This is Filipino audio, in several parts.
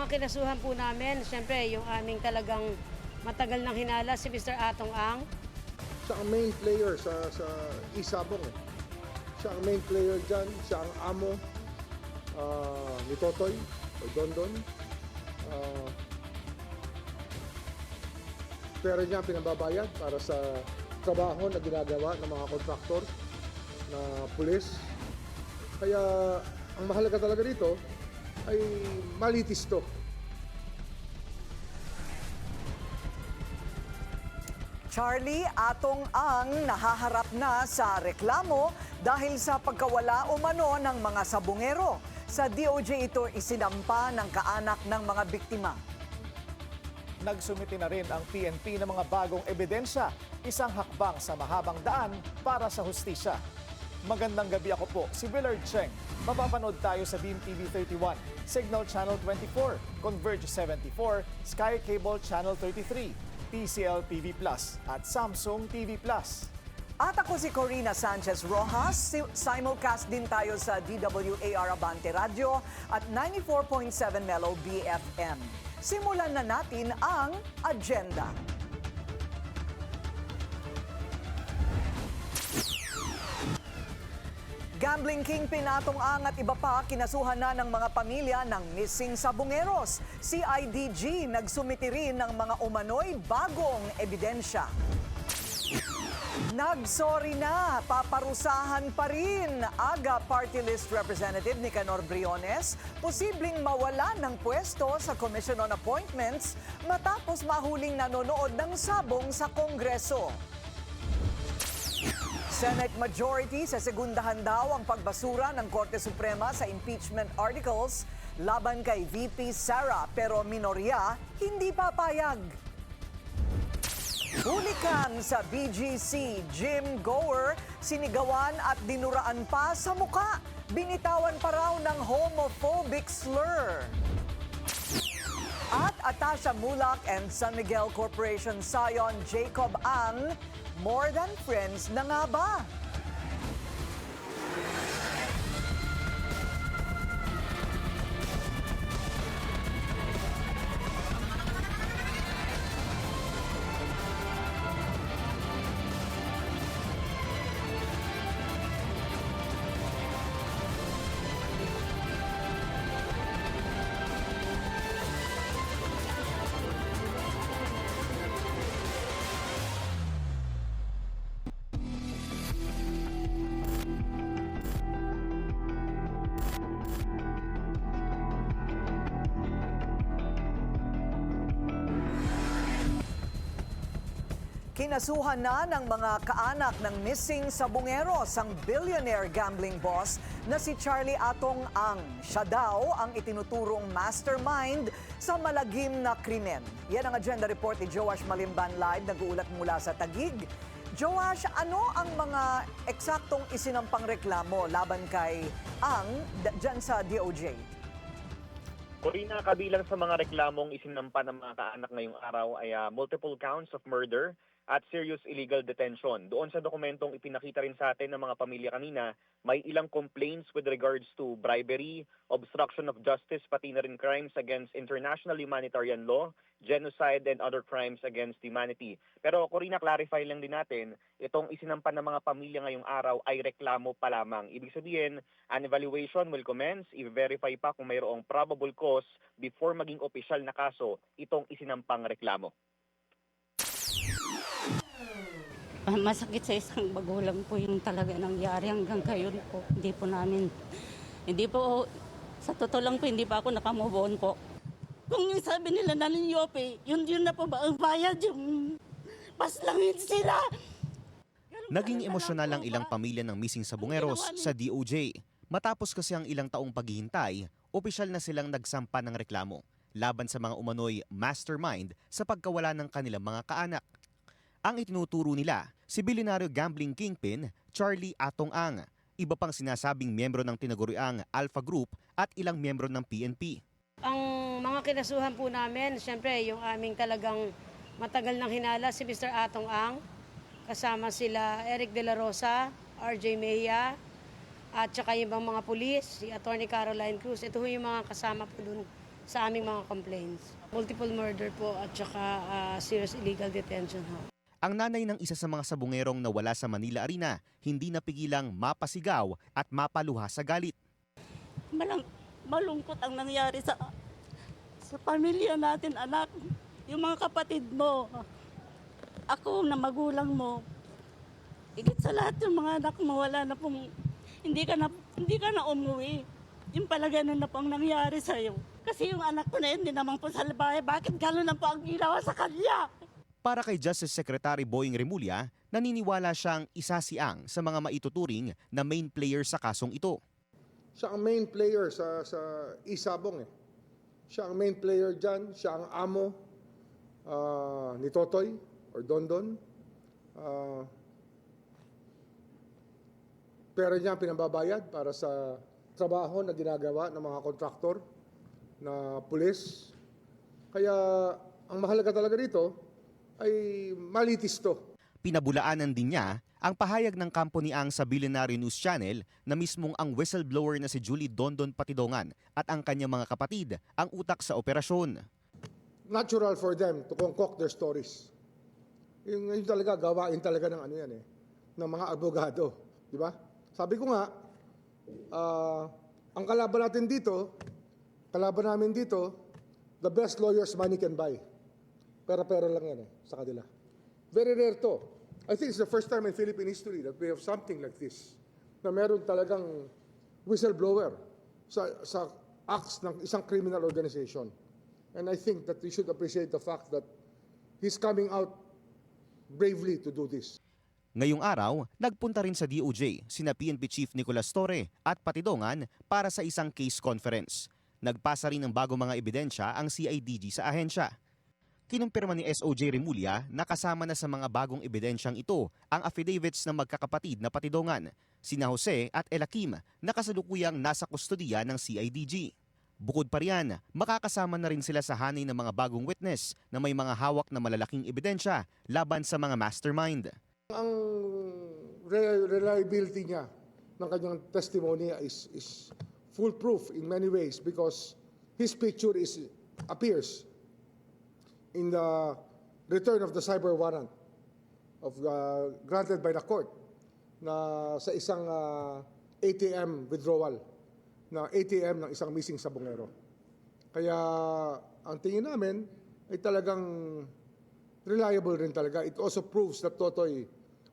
kinasuhan po namin, siyempre yung aming talagang matagal nang hinala si Mr. Atong Ang. Siya ang main player sa Isabong. Siya ang main player dyan, siya ang amo ni Totoy o Dondon. Pera niya pinababayad para sa trabaho na ginagawa ng mga kontraktor na pulis. Kaya ang mahalaga talaga dito ay malitis to. Charlie Atong Ang nahaharap na sa reklamo dahil sa pagkawala umano ng mga sabungero. Sa DOJ ito isinampa ng kaanak ng mga biktima. Nagsumiti na rin ang PNP ng mga bagong ebidensya, isang hakbang sa mahabang daan para sa hustisya. Magandang gabi, ako po si Willard Cheng. Mapapanood tayo sa Beam TV 31, Signal Channel 24, Converge 74, Sky Cable Channel 33, TCL TV Plus at Samsung TV Plus. At ako si Corina Sanchez Rojas. Simulcast din tayo sa DWAR Abante Radio at 94.7 Mellow BFM. Simulan na natin ang agenda. Gambling kingpin Atong Ang at iba pa kinasuhan na ng mga pamilya ng missing sabungeros. CIDG nagsumiti rin ng mga umano'y bagong ebidensya. Nagsorry na, paparusahan pa rin. AGA Party List Representative Nicanor Briones, posibleng mawala ng pwesto sa Commission on Appointments matapos mahuling nanonood ng sabong sa Kongreso. Senate Majority sa segundahan daw ang pagbasura ng Korte Suprema sa impeachment articles laban kay VP Sara, pero minorya hindi papayag. Hulikan sa BGC, gym goer, sinigawan at dinuraan pa sa muka. Binitawan pa raw ng homophobic slur. At Atasha Mulak and San Miguel Corporation Scion Jacob Ang, more than friends na nga ba? Kinasuhan na ng mga kaanak ng missing sabungeros ang billionaire gambling boss na si Charlie Atong Ang. Siya daw ang itinuturong mastermind sa malagim na krimen. Yan ang agenda report ni Joash Malimban Live, nag-uulat mula sa Taguig. Joash, ano ang mga eksaktong isinampang reklamo laban kay Ang dyan sa DOJ? Corina, kabilang sa mga reklamong isinampa ng mga kaanak ngayong araw ay multiple counts of murder at serious illegal detention. Doon sa dokumentong ipinakita rin sa atin ng mga pamilya kanina, may ilang complaints with regards to bribery, obstruction of justice, pati na rin crimes against international humanitarian law, genocide, and other crimes against humanity. Pero Corina, clarify lang din natin, itong isinampa ng mga pamilya ngayong araw ay reklamo pa lamang. Ibig sabihin, an evaluation will commence, i-verify pa kung mayroong probable cause before maging opisyal na kaso itong isinampang reklamo. Masakit sa isang magulang po yung talaga nangyari hanggang ngayon po. Hindi po, sa totoo lang po, hindi pa ako nakamove on po. Kung yung sabi nila na ninyope, yun na po ba ang bayad, yung paslangin sila. Naging emosyonal ang ilang pamilya ng missing sabungeros sa DOJ. Matapos kasi ang ilang taong paghihintay, opisyal na silang nagsampa ng reklamo laban sa mga umano'y mastermind sa pagkawala ng kanilang mga kaanak. Ang itinuturo nila, si bilyonaryo gambling kingpin Charlie Atong Ang, iba pang sinasabing miyembro ng tinaguriang Alpha Group at ilang miyembro ng PNP. Ang mga kinasuhan po namin, siyempre yung aming talagang matagal nang hinala si Mr. Atong Ang, kasama sila Eric De La Rosa, RJ Mejia, at saka yung mga pulis, si Attorney Caroline Cruz. Ito yung mga kasama po dun sa aming mga complaints. Multiple murder po at saka serious illegal detention ho. Ang nanay ng isa sa mga sabungerong nawala sa Manila Arena, hindi napigilang mapasigaw at mapaluha sa galit. Malungkot ang nangyari sa pamilya natin, anak. Yung mga kapatid mo, ako na magulang mo, higit sa lahat yung mga anak mo, wala na pong, hindi ka na umuwi. Yung pala ganun na pong nangyari sa'yo. Kasi yung anak ko na yun, hindi naman po sa labahe, bakit gano'n na po ang ginawa sa kanya? Para kay Justice Secretary Boying Remulla, naniniwala siyang isa si Ang sa mga maituturing na main player sa kasong ito. Siya ang main player sa Isabong eh. Siya ang main player dyan, siya ang amo ni Totoy or Dondon. Pera niya ang pinababayad para sa trabaho na ginagawa ng mga kontraktor na pulis. Kaya ang mahalaga talaga dito ay malitis to. Pinabulaanan din niya ang pahayag ng kampo ni Ang sa Billionaire News Channel na mismong ang whistleblower na si Julie Dondon Patidongan at ang kanyang mga kapatid ang utak sa operasyon. Natural for them to concoct their stories. Yung talaga, gawain talaga ng ano yan eh, ng mga abogado. Di ba? Sabi ko nga, ang kalaban namin dito, the best lawyers money can buy. Pera-pera lang yan sa kanila. Very rare to. I think it's the first time in Philippine history that we have something like this. Na meron talagang whistleblower sa acts ng isang criminal organization. And I think that we should appreciate the fact that he's coming out bravely to do this. Ngayong araw, nagpunta rin sa DOJ sina PNP Chief Nicolas Torre at Patidongan para sa isang case conference. Nagpasa rin ng bagong mga ebidensya ang CIDG sa ahensya. Kinumpirma ni SOJ Remulla na kasama na sa mga bagong ebidensyang ito ang affidavits ng magkakapatid na Patidongan, sina Jose at Elakim na kasalukuyang nasa kustodiya ng CIDG. Bukod pa riyan, makakasama na rin sila sa hanay ng mga bagong witness na may mga hawak na malalaking ebidensya laban sa mga mastermind. Ang reliability niya ng kanyang testimony is foolproof in many ways because his picture appears in the return of the cyber warrant granted by the court na sa isang ATM withdrawal na ATM ng isang missing sabungero. Kaya ang tingin namin ay talagang reliable rin talaga. It also proves that Totoy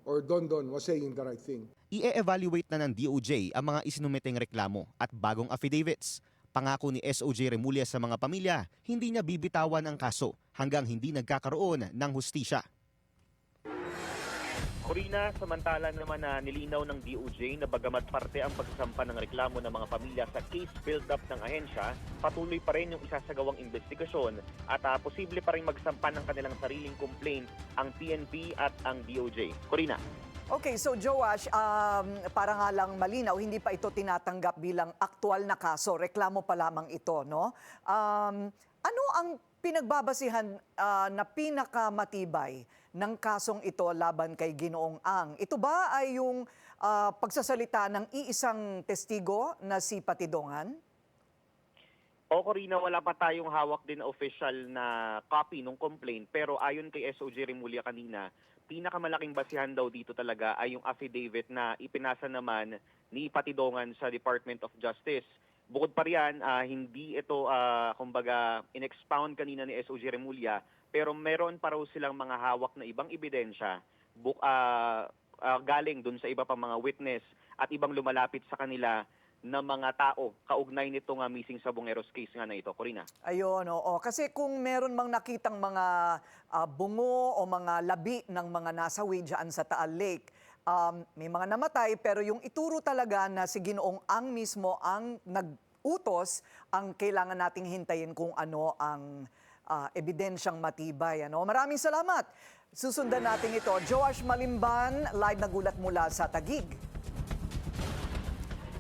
or Dondon was saying the right thing. I-evaluate na ng DOJ ang mga isinumiteng reklamo at bagong affidavits. Pangako ni SOJ Remulla sa mga pamilya, hindi niya bibitawan ang kaso hanggang hindi nagkakaroon ng hustisya. Corina, samantala naman na nilinaw ng DOJ na bagamat parte ang pagsampa ng reklamo ng mga pamilya sa case build-up ng ahensya, patuloy pa rin yung isasagawang investigasyon at posible pa rin magsampa ng kanilang sariling complaint ang PNP at ang DOJ. Corina. Okay, so Joash, para nga lang malinaw, hindi pa ito tinatanggap bilang aktual na kaso. Reklamo pa lamang ito, no? Ano ang pinagbabasihan na pinakamatibay ng kasong ito laban kay Ginoong Ang? Ito ba ay yung pagsasalita ng iisang testigo na si Patidongan? O Corina, wala pa tayong hawak din na official na copy ng complaint pero ayon kay SOJ Remulla kanina, pinakamalaking basihan daw dito talaga ay yung affidavit na ipinasa naman ni Patidongan sa Department of Justice. Bukod pa riyan, hindi ito kumbaga in-expound kanina ni SOJ Remulla pero meron pa raw silang mga hawak na ibang ebidensya galing dun sa iba pang mga witness at ibang lumalapit sa kanila na mga tao kaugnay nitong missing sabungeros case nga na ito. Corina. Ayun, oo. Kasi kung meron mang nakitang mga bungo o mga labi ng mga nasawi dyan sa Taal Lake, may mga namatay pero yung ituro talaga na si Ginoong Ang mismo ang nag-utos, ang kailangan nating hintayin kung ano ang ebidensyang matibay. Ano? Maraming salamat. Susundan natin ito. Joash Malimban, live na gulat mula sa Taguig.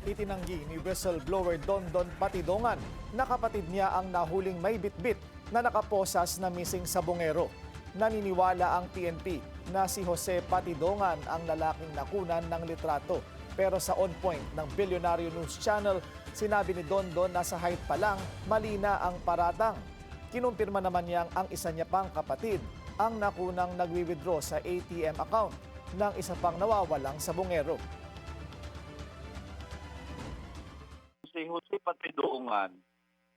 Itinanggi ni whistleblower Dondon Patidongan na kapatid niya ang nahuling may bitbit na nakaposas na missing sabungero. Naniniwala ang PNP na si Jose Patidongan ang lalaking nakunan ng litrato. Pero sa On Point ng Bilyonaryo News Channel, sinabi ni Dondon na sa height pa lang, mali na ang paratang. Kinumpirma naman niyang ang isa niya pang kapatid ang nakunang nagwi-withdraw sa ATM account ng isa pang nawawalang sabongero. Si Jose Patidoongan,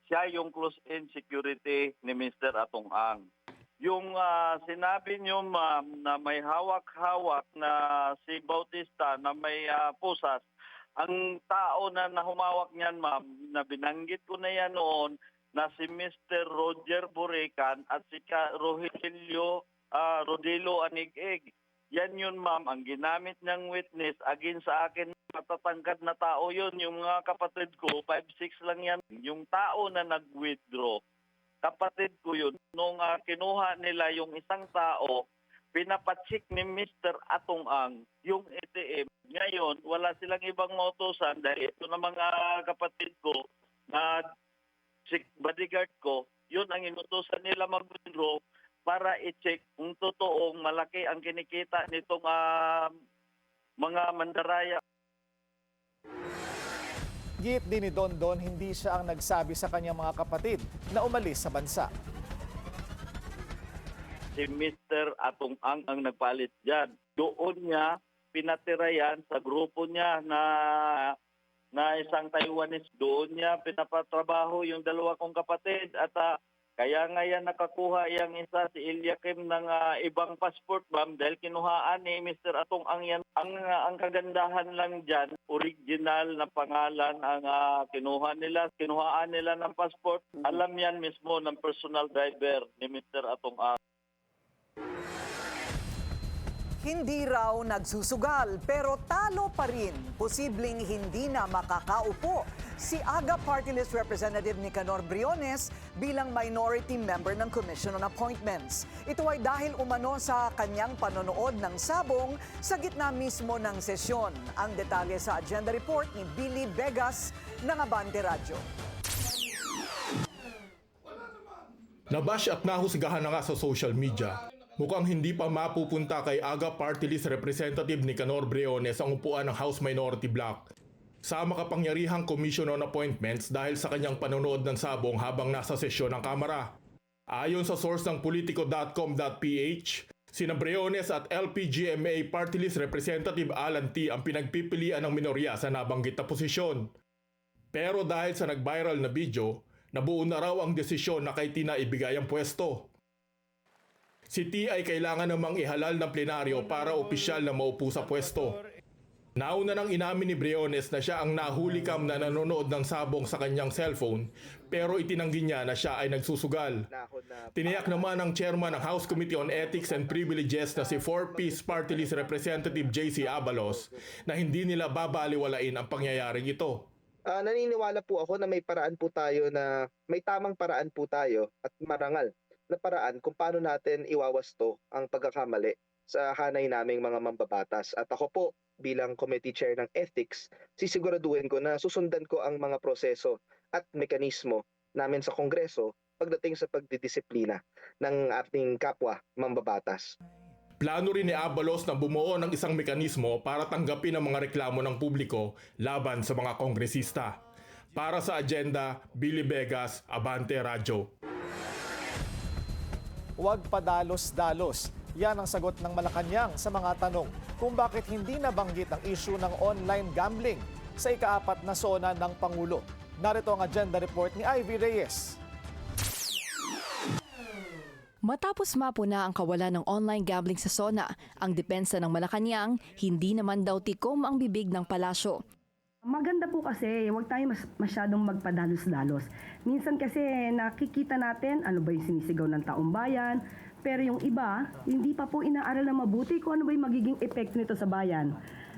siya yung close-in security ni Mr. Atong Ang. Yung sinabi niyo, ma'am, na may hawak-hawak na si Bautista na may pusas, ang tao na humawak niyan, ma'am, na binanggit ko na yan noon, na si Mr. Roger Burican at si Rodilo Anig-eg. Yan yun, ma'am, ang ginamit niyang witness against sa akin, matatangkad na tao yun. Yung mga kapatid ko, 5'6" lang yan. Yung tao na nag-withdraw, kapatid ko yun. Nung kinuha nila yung isang tao, pinapatsik ni Mr. Atong Ang yung ATM. Ngayon, wala silang ibang mautusan dahil ito na mga kapatid ko na bodyguard ko, yun ang inutusan nila mag-withdraw para i-check kung totoong malaki ang kinikita nitong mga mandaraya. Giit din ni Dondon, hindi siya ang nagsabi sa kanyang mga kapatid na umalis sa bansa. Si Mr. Atong Ang nagpalit dyan. Doon niya pinatira yan sa grupo niya na isang Taiwanese. Doon niya pinapatrabaho yung dalawa kong kapatid at kaya nga yan nakakuha yung isa si Eliakim ng ibang passport, ma'am, dahil kinuhaan ni Mr. Atong Ang yan. Ang kagandahan lang dyan, original na pangalan ang kinuhaan nila ng passport. Alam yan mismo ng personal driver ni Mr. Atong Ang. Hindi raw nagsusugal pero talo pa rin. Posibleng hindi na makakaupo si AGA Party List Representative Nicanor Briones bilang minority member ng Commission on Appointments. Ito ay dahil umano sa kanyang panonood ng sabong sa gitna mismo ng sesyon. Ang detalye sa agenda report ni Billy Vegas ng Abante Radyo. Nabash at nahusgahan na nga sa social media. Mukhang hindi pa mapupunta kay AGA Party List Representative Nicanor Briones ang upuan ng House Minority Block sa makapangyarihang Commission on Appointments dahil sa kanyang panonood ng sabong habang nasa sesyon ng Kamara. Ayon sa source ng politico.com.ph, sina Briones at LPGMA Party List Representative Alan T. ang pinagpipilian ng minorya sa nabanggit na posisyon. Pero dahil sa nag-viral na video, nabuo na raw ang desisyon na kay Tina ibigay ang pwesto. Si T ay kailangan namang ihalal ng plenaryo para opisyal na maupo sa pwesto. Nauna nang inamin ni Briones na siya ang nahulikam na nanonood ng sabong sa kanyang cellphone pero itinanggi niya na siya ay nagsusugal. Tiniyak naman ng chairman ng House Committee on Ethics and Privileges na si 4-Piece Party List Representative JC Abalos na hindi nila babaliwalain ang pangyayaring ito. Naniniwala po ako na may paraan po tayo may tamang paraan po tayo at marangal na paraan kung paano natin iwawasto ang pagkakamali sa hanay naming mga mambabatas. At ako po bilang committee chair ng ethics, sisiguraduhin ko na susundan ko ang mga proseso at mekanismo namin sa Kongreso pagdating sa pagdidisiplina ng ating kapwa mambabatas. Plano rin ni Abalos na bumuo ng isang mekanismo para tanggapin ang mga reklamo ng publiko laban sa mga kongresista. Para sa agenda, Billy Vegas, Abante Radyo. Huwag padalos-dalos. Yan ang sagot ng Malacanang sa mga tanong kung bakit hindi nabanggit ang issue ng online gambling sa ika-4 na SONA ng Pangulo. Narito ang agenda report ni Ivy Reyes. Matapos mapuna ang kawalan ng online gambling sa SONA, ang depensa ng Malacanang, hindi naman daw tikom ang bibig ng palasyo. Maganda po kasi, huwag tayo masyadong magpadalos-dalos. Minsan kasi nakikita natin ano ba yung sinisigaw ng taong bayan, pero yung iba, hindi pa po inaaral na mabuti kung ano ba yung magiging epekto nito sa bayan.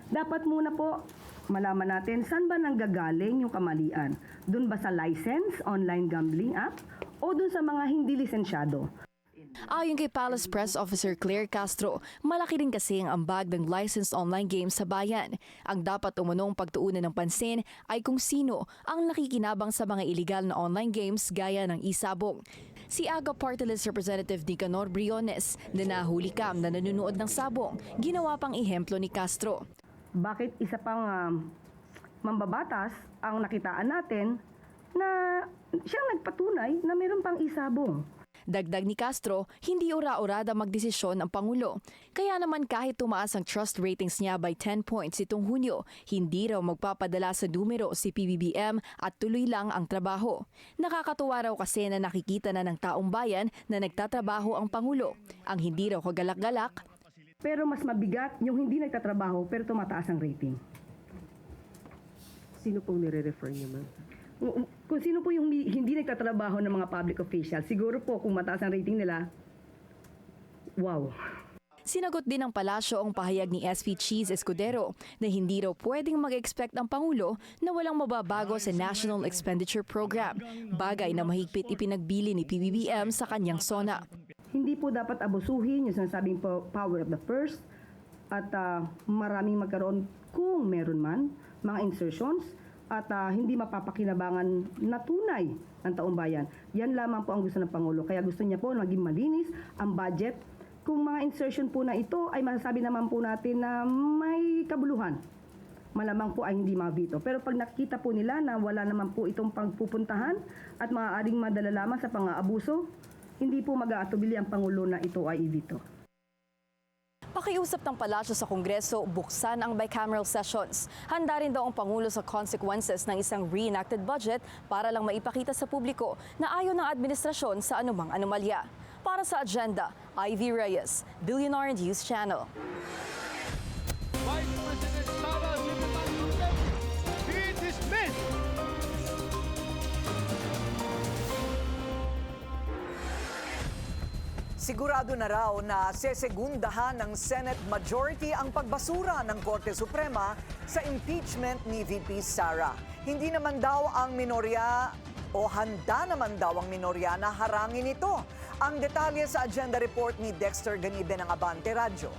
Dapat muna po malaman natin saan ba nanggagaling yung kamalian. Doon ba sa license, online gambling app, o doon sa mga hindi lisensyado? Ayon kay Palace Press Officer Claire Castro, malaki rin kasi ang ambag ng licensed online games sa bayan. Ang dapat umunong pagtuunan ng pansin ay kung sino ang nakikinabang sa mga iligal na online games gaya ng isabong. Si AGA Party List Representative Nicanor Briones na nahulikam na nanonood ng sabong, ginawa pang ehemplo ni Castro. Bakit isa pang mambabatas ang nakitaan natin na siyang nagpatunay na meron pang isabong. Dagdag ni Castro, hindi ura-urada magdesisyon ang Pangulo. Kaya naman kahit tumaas ang trust ratings niya by 10 points itong Hunyo, hindi raw magpapadala sa numero si PBBM at tuloy lang ang trabaho. Nakakatuwa raw kasi na nakikita na ng taong bayan na nagtatrabaho ang Pangulo. Ang hindi raw kagalak-galak, Pero mas mabigat yung hindi nagtatrabaho pero tumataas ang rating. Sino pong nire-refer niyo, ma'am? Kung sino po yung hindi nagtatrabaho ng mga public officials, siguro po kung mataas ang rating nila, wow. Sinagot din ng palasyo ang pahayag ni SP Cheese Escudero na hindi raw pwedeng mag-expect ang Pangulo na walang mababago sa National Expenditure Program, bagay na mahigpit ipinagbili ni PBBM sa kanyang SONA. Hindi po dapat abusuhin yung sinasabing power of the purse at maraming magkaroon kung meron man mga insertions at hindi mapapakinabangan na tunay ng taong bayan. Yan lamang po ang gusto ng Pangulo. Kaya gusto niya po maging malinis ang budget. Kung mga insertion po na ito ay masasabi naman po natin na may kabuluhan, malamang po ay hindi mabito. Pero pag nakita po nila na wala naman po itong pagpupuntahan at maaaring madala lamang sa pang-aabuso, hindi po mag-aatubili ang Pangulo na ito ay ibito. Pakiusap ng palasyo sa Kongreso, buksan ang bicameral sessions. Handa rin daw ang Pangulo sa consequences ng isang reenacted budget para lang maipakita sa publiko na ayaw ng administrasyon sa anumang anomalya. Para sa Agenda, Ivy Reyes, Billionaire News Channel. Vice President Sara Duterte be dismissed. Sigurado na raw na sesegundahan ng Senate Majority ang pagbasura ng Korte Suprema sa impeachment ni VP Sara. Hindi naman daw ang minorya o handa naman daw ang minorya na harangin ito. Ang detalye sa agenda report ni Dexter Ganibe ng Abante Radyo.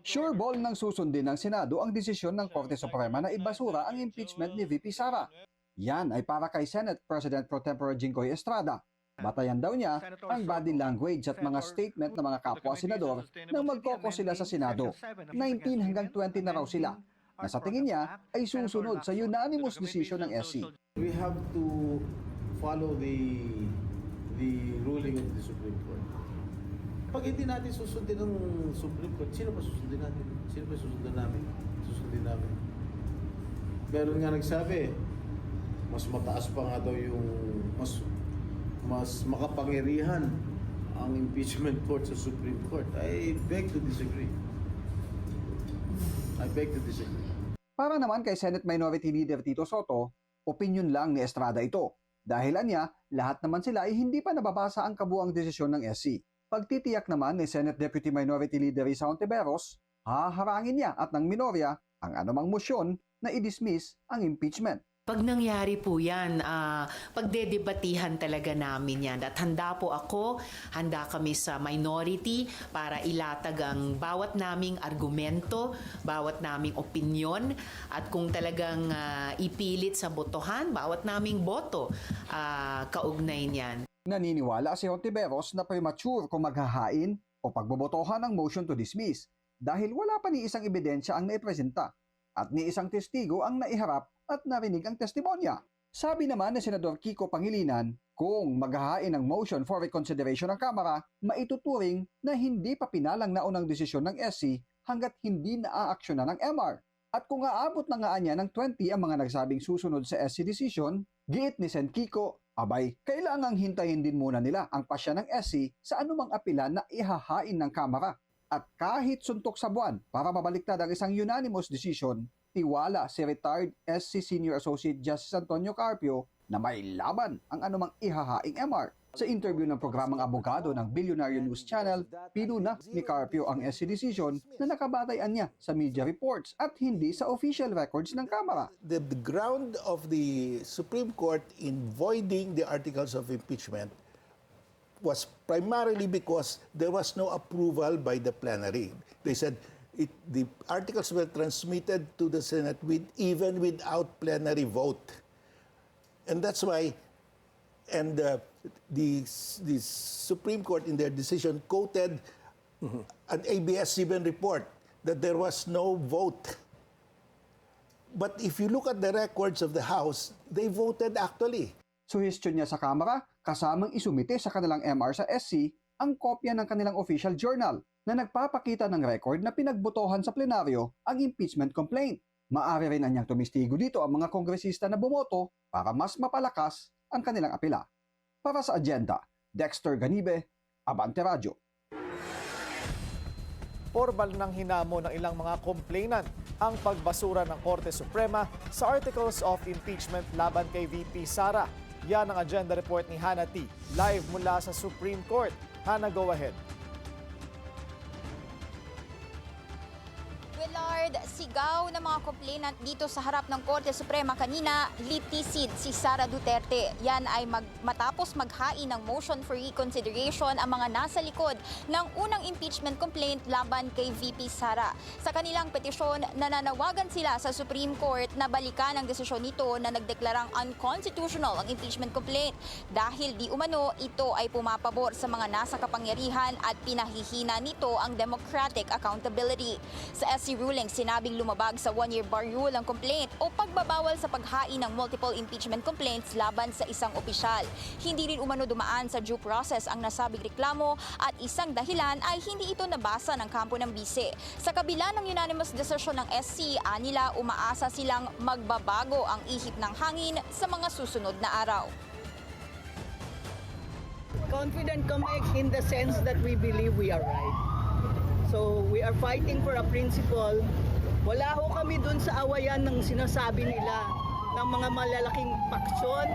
Sure ball nang susundin ng Senado ang desisyon ng Korte Suprema na ibasura ang impeachment ni VP Sara. Yan ay para kay Senate President Pro Tempore Jinggoy Estrada. Batayan daw niya ang body language at mga statement ng mga kapwa-senador nang magkoko sila sa Senado. 19 hanggang 20 na raw sila, na sa tingin niya ay susunod sa unanimous decision ng SC. We have to follow the ruling of the Supreme Court. Pag hindi natin susundin ng Supreme Court, sino pa susundin natin? Sino pa susundin namin? Susundin namin. Meron nga nagsabi, mas mataas pa nga daw yung mas makapangyarihan ang impeachment court sa Supreme Court. I beg to disagree. I beg to disagree. Para naman kay Senate Minority Leader Tito Soto, opinion lang ni Estrada ito. Dahil anya, lahat naman sila ay hindi pa nababasa ang kabuang desisyon ng SC. Pagtitiyak naman ni Senate Deputy Minority Leader Risa Hontiveros, haharangin niya at ng minorya ang anumang motion na i-dismiss ang impeachment. Pag nangyari po yan, pagdedebatihan talaga namin yan. At handa po ako, handa kami sa minority para ilatag ang bawat naming argumento, bawat naming opinyon. At kung talagang ipilit sa botohan, bawat naming boto, kaugnay niyan. Naniniwala si Hontiveros na premature kung maghahain o pagbobotohan ng motion to dismiss dahil wala pa ni isang ebidensya ang naipresenta at ni isang testigo ang naiharap at narinig ang testimonya. Sabi naman ni Senador Kiko Pangilinan, kung maghahain ng motion for reconsideration ng Kamara, maituturing na hindi pa pinalang naunang desisyon ng SC hanggat hindi naaaksyonan ng MR. At kung aabot na nga niya ng 20 ang mga nagsabing susunod sa SC decision, giit ni Sen Kiko, abay, kailangang hintayin din muna nila ang pasya ng SC sa anumang apilan na ihahain ng Kamara. At kahit suntok sa buwan para mabaliktad ang isang unanimous decision, tiwala si retired SC Senior Associate Justice Antonio Carpio na may laban ang anumang ihahaing MR. Sa interview ng programang Abogado ng Billionaire News Channel, pinuna ni Carpio ang SC decision na nakabatayan niya sa media reports at hindi sa official records ng Kamara. The ground of the Supreme Court in voiding the articles of impeachment was primarily because there was no approval by the plenary. They said the articles were transmitted to the Senate even without plenary vote. And that's why, and the Supreme Court in their decision quoted An ABS-CBN report that there was no vote. But if you look at the records of the House, they voted actually. Suhestyon niya sa Kamara, kasamang isumite sa kanilang MR sa SC ang kopya ng kanilang official journal na nagpapakita ng record na pinagbotohan sa plenaryo ang impeachment complaint. Maaari rin anyang tumistigo dito ang mga kongresista na bumoto para mas mapalakas ang kanilang apela. Para sa agenda, Dexter Ganibe, Abante Radio. Formal ng hinamo ng ilang mga complainant ang pagbasura ng Korte Suprema sa Articles of Impeachment laban kay VP Sara. Yan ang agenda report ni Hannah T. Live mula sa Supreme Court. Hannah, go ahead. Willard, sigaw ng mga complainant dito sa harap ng Korte Suprema kanina, litisid si Sara Duterte. Yan ay matapos maghain ng motion for reconsideration ang mga nasa likod ng unang impeachment complaint laban kay VP Sara. Sa kanilang petisyon, nananawagan sila sa Supreme Court na balikan ang desisyon nito na nagdeklarang unconstitutional ang impeachment complaint dahil di umano ito ay pumapabor sa mga nasa kapangyarihan at pinahihina nito ang democratic accountability. Sa SC ruling, sinabing lumabag sa one-year bar rule ang complaint o pagbabawal sa paghain ng multiple impeachment complaints laban sa isang opisyal. Hindi rin umano dumaan sa due process ang nasabing reklamo at isang dahilan ay hindi ito nabasa ng kampo ng bise. Sa kabila ng unanimous decision ng SC, anila umaasa silang magbabago ang ihip ng hangin sa mga susunod na araw. Confident kami in the sense that we believe we are right. So we are fighting for a principle. Wala ho kami dun sa awayan ng sinasabi nila ng mga malalaking paksyon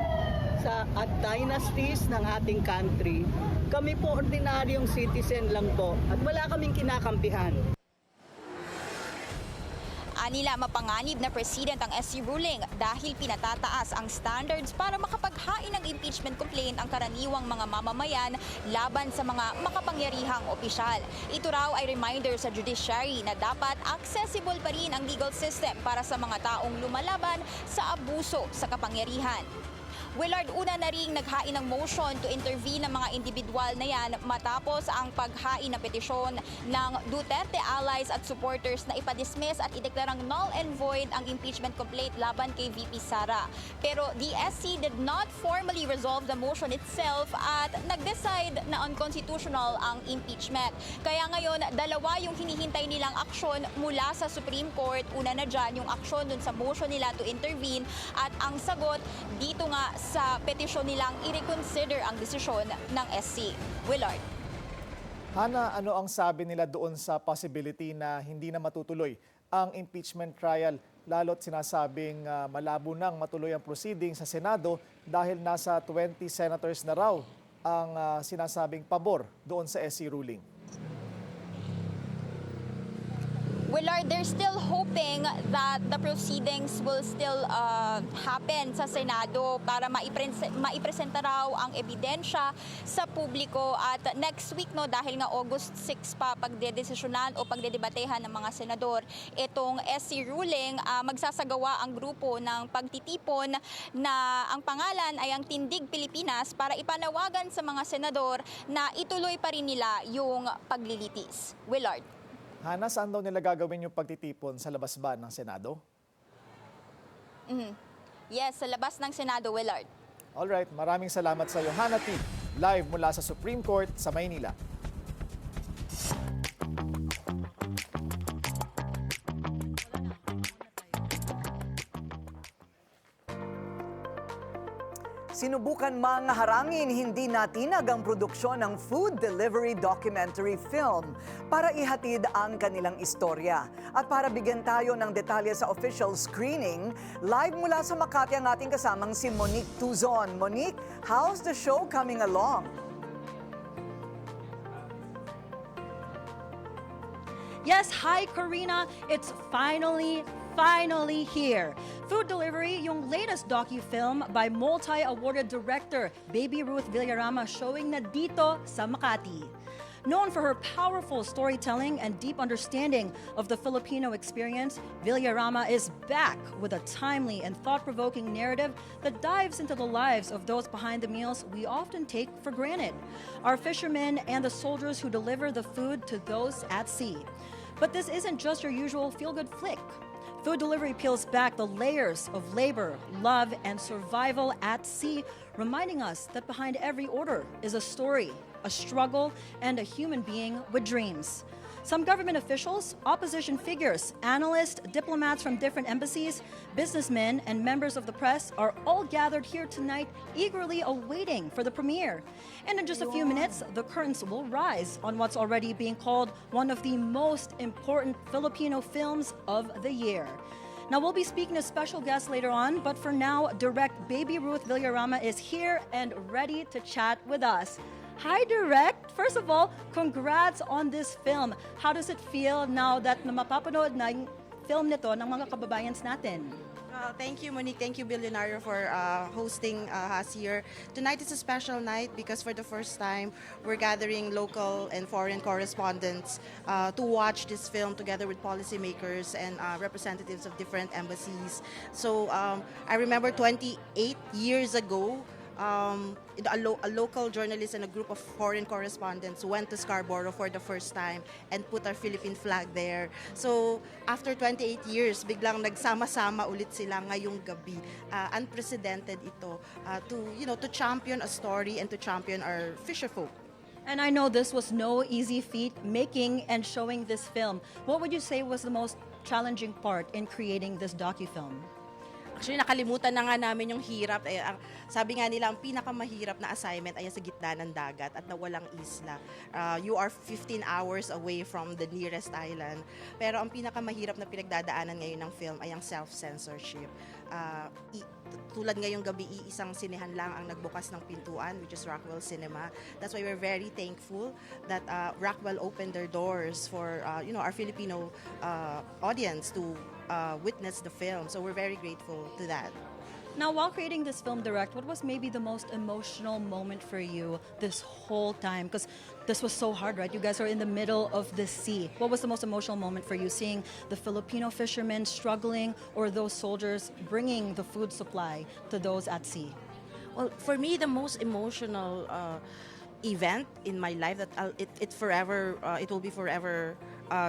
at dynasties ng ating country. Kami po ordinaryong citizen lang po at wala kaming kinakampihan. Anila mapanganib na president ang SC ruling dahil pinatataas ang standards para makapaghain ng impeachment complaint ang karaniwang mga mamamayan laban sa mga makapangyarihang opisyal. Ito raw ay reminder sa judiciary na dapat accessible pa rin ang legal system para sa mga taong lumalaban sa abuso sa kapangyarihan. Willard, una na ring naghain ng motion to intervene ng mga individual na yan matapos ang paghain ng petisyon ng Duterte allies at supporters na ipadismiss at ideklarang null and void ang impeachment complaint laban kay VP Sara. Pero the SC did not formally resolve the motion itself at nag-decide na unconstitutional ang impeachment. Kaya ngayon, dalawa yung hinihintay nilang aksyon mula sa Supreme Court. Una na dyan yung aksyon dun sa motion nila to intervene at ang sagot dito nga sa petisyon nilang i-reconsider ang desisyon ng SC. Willard. Hannah, ano ang sabi nila doon sa possibility na hindi na matutuloy ang impeachment trial, lalo't sinasabing malabo nang matuloy ang proceeding sa Senado dahil nasa 20 senators na raw ang sinasabing pabor doon sa SC ruling? Willard, they're still hoping that the proceedings will still happen sa Senado para maipresenta raw ang ebidensya sa publiko at next week dahil nga August 6 pa pagdedesisyonan o pagdedebatehan ng mga senador itong SC ruling, magsasagawa ang grupo ng pagtitipon na ang pangalan ay ang Tindig Pilipinas para ipanawagan sa mga senador na ituloy pa rin nila yung paglilitis. Willard. Hannah, saan daw nila gagawin yung pagtitipon? Sa labas ba ng Senado? Yes, sa labas ng Senado, Willard. Alright, maraming salamat sa iyo, Hannah T. Live mula sa Supreme Court sa Maynila. Sinubukan mga harangin, hindi natinag ang produksyon ng food delivery documentary film para ihatid ang kanilang istorya. At para bigyan tayo ng detalye sa official screening, live mula sa Makati ang ating kasamang si Monique Tuzon. Monique, how's the show coming along? Yes, hi Karina. It's finally here. Food Delivery, yung latest docu-film by multi-awarded director Baby Ruth Villarama showing na dito sa Makati. Known for her powerful storytelling and deep understanding of the Filipino experience, Villarama is back with a timely and thought-provoking narrative that dives into the lives of those behind the meals we often take for granted. Our fishermen and the soldiers who deliver the food to those at sea. But this isn't just your usual feel-good flick. Food delivery peels back the layers of labor, love, and survival at sea, reminding us that behind every order is a story, a struggle, and a human being with dreams. Some government officials, opposition figures, analysts, diplomats from different embassies, businessmen, and members of the press are all gathered here tonight, eagerly awaiting for the premiere. And in just a few minutes, the curtains will rise on what's already being called one of the most important Filipino films of the year. Now, we'll be speaking to special guests later on, but for now, Direct Baby Ruth Villarama is here and ready to chat with us. Hi, Direct! First of all, congrats on this film. How does it feel now that mapapanood na yung film nito ng mga kababayans natin? Thank you, Monique. Thank you, Billionario, for hosting us here. Tonight is a special night because for the first time, we're gathering local and foreign correspondents to watch this film together with policymakers and representatives of different embassies. So I remember 28 years ago, a local journalist and a group of foreign correspondents went to Scarborough for the first time and put our Philippine flag there. So after 28 years, biglang nagsama-sama ulit sila ngayong gabi. Unprecedented ito to champion a story and to champion our fisherfolk. And I know this was no easy feat, making and showing this film. What would you say was the most challenging part in creating this docu-film? Actually, nakalimutan na nga namin yung hirap. Sabi nga nila, ang pinakamahirap na assignment ay sa gitna ng dagat at na walang isla. You are 15 hours away from the nearest island. Pero ang pinakamahirap na pinagdadaanan ngayon ng film ay ang self-censorship. Tulad ngayong gabi, isang sinehan lang ang nagbukas ng pintuan, which is Rockwell Cinema. That's why we're very thankful that Rockwell opened their doors for our Filipino audience to witness the film. So we're very grateful to that. Now, while creating this film, Direct, what was maybe the most emotional moment for you this whole time? Because this was so hard, right? You guys are in the middle of the sea. What was the most emotional moment for you, seeing the Filipino fishermen struggling or those soldiers bringing the food supply to those at sea? Well, for me, the most emotional event in my life that it will be forever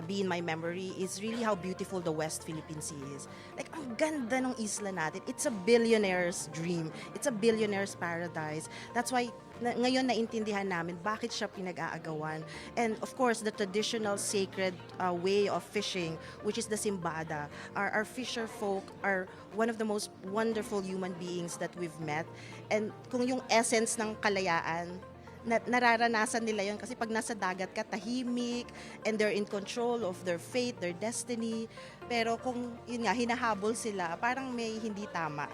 be in my memory is really how beautiful the West Philippine Sea is. Like, ang ganda ng isla natin. It's a billionaire's dream. It's a billionaire's paradise. That's why ngayon naintindihan namin bakit siya pinag-aagawan. And of course, the traditional sacred way of fishing, which is the simbada. Our fisher folk are one of the most wonderful human beings that we've met. And kung yung essence ng kalayaan, nararanasan nila yun kasi pag nasa dagat ka, tahimik, and they're in control of their fate, their destiny. Pero kung yun nga, hinahabol sila, parang may hindi tama.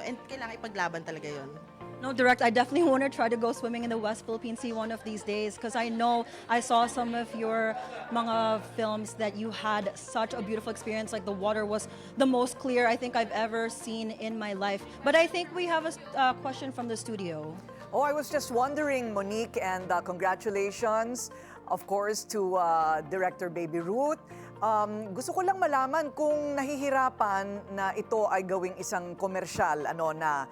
And kailangan ipaglaban talaga yun. No, Direct, I definitely want to try to go swimming in the West Philippine Sea one of these days because I know I saw some of your mga films that you had such a beautiful experience. Like the water was the most clear I think I've ever seen in my life. But I think we have a question from the studio. Oh, I was just wondering, Monique, and congratulations, of course, to Director Baby Ruth. Gusto ko lang malaman kung nahihirapan na ito ay gawing isang komersyal, na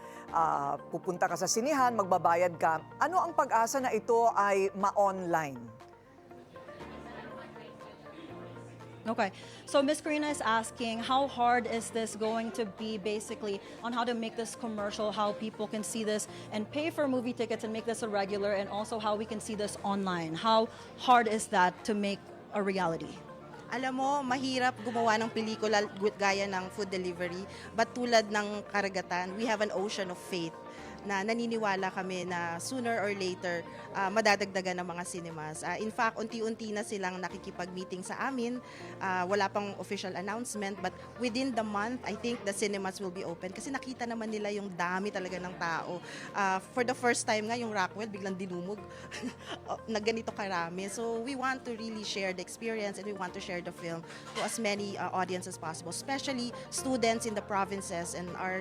pupunta ka sa sinihan, magbabayad ka. Ano ang pag-asa na ito ay ma-online? Okay, so Miss Karina is asking, how hard is this going to be basically on how to make this commercial, how people can see this and pay for movie tickets and make this a regular, and also how we can see this online? How hard is that to make a reality? Alam mo, mahirap gumawa ng pelikula gaya ng food delivery, but tulad ng karagatan, we have an ocean of faith na naniniwala kami na sooner or later madadagdagan ng mga cinemas. In fact, unti-unti na silang nakikipag-meeting sa amin. Wala pang official announcement, but within the month, I think the cinemas will be open kasi nakita naman nila yung dami talaga ng tao. For the first time nga, yung Rockwell biglang dinumog na ganito karami. So we want to really share the experience and we want to share the film to as many audience as possible, especially students in the provinces and our,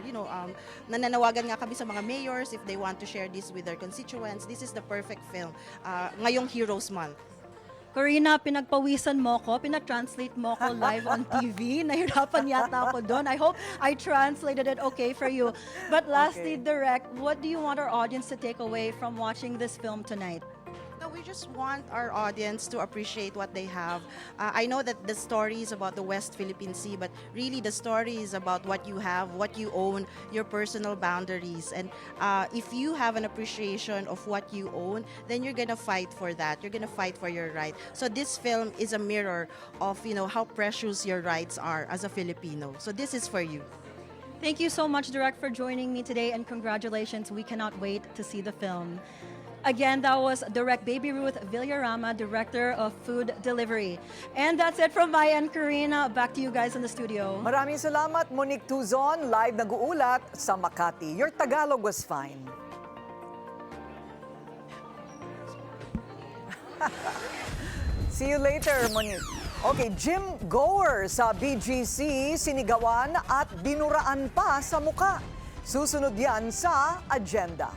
nananawagan nga kami sa mga mayor mayors, if they want to share this with their constituents, this is the perfect film ngayong Heroes Month. Corina, pinagpawisan mo ko, pinatranslate mo ko live on TV. Nahirapan yata ako doon. I hope I translated it okay for you. But lastly, Direct, what do you want our audience to take away from watching this film tonight? No, we just want our audience to appreciate what they have. I know that the story is about the West Philippine Sea, but really the story is about what you have, what you own, your personal boundaries. And if you have an appreciation of what you own, then you're gonna fight for that. You're gonna fight for your right. So this film is a mirror of, you know, how precious your rights are as a Filipino. So this is for you. Thank you so much, Direct, for joining me today, and congratulations. We cannot wait to see the film. Again, that was Direct Baby Ruth Villarama, Director of Food Delivery. And that's it from my end, Karina. Back to you guys in the studio. Maraming salamat, Monique Tuzon, live nag-uulat sa Makati. Your Tagalog was fine. See you later, Monique. Okay, gym goer sa BGC, sinigawan at dinuraan pa sa muka. Susunod yan sa agenda.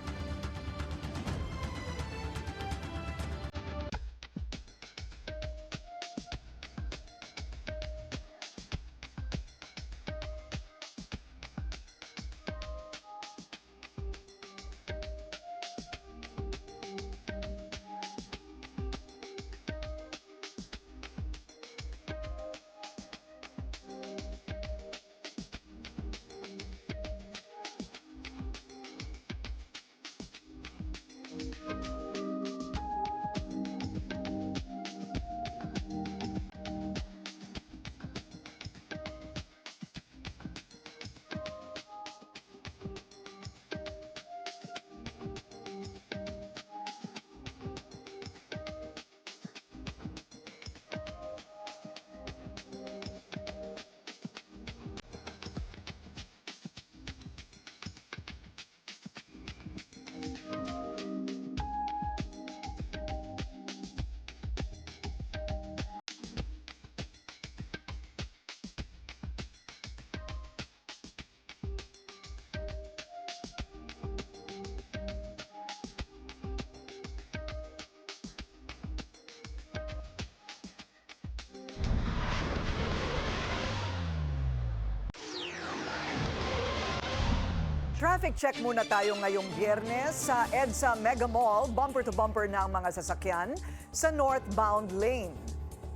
Traffic check muna tayo ngayong Biyernes sa EDSA Mega Mall. Bumper to bumper na ang mga sasakyan sa northbound lane.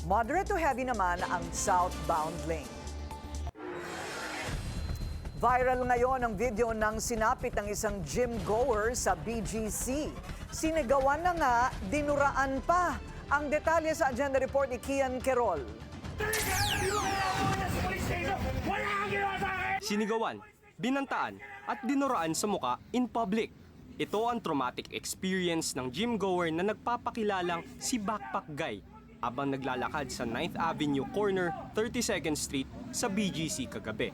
Moderate to heavy naman ang southbound lane. Viral ngayon ang video ng sinapit ng isang gym goer sa BGC. Sinigawan na nga, dinuraan pa. Ang detalye sa agenda report ni Kian Querol. Sinigawan, binantaan at dinuraan sa muka in public. Ito ang traumatic experience ng gym goer na nagpapakilalang si Backpack Guy habang naglalakad sa 9th Avenue corner 32nd Street sa BGC kagabi.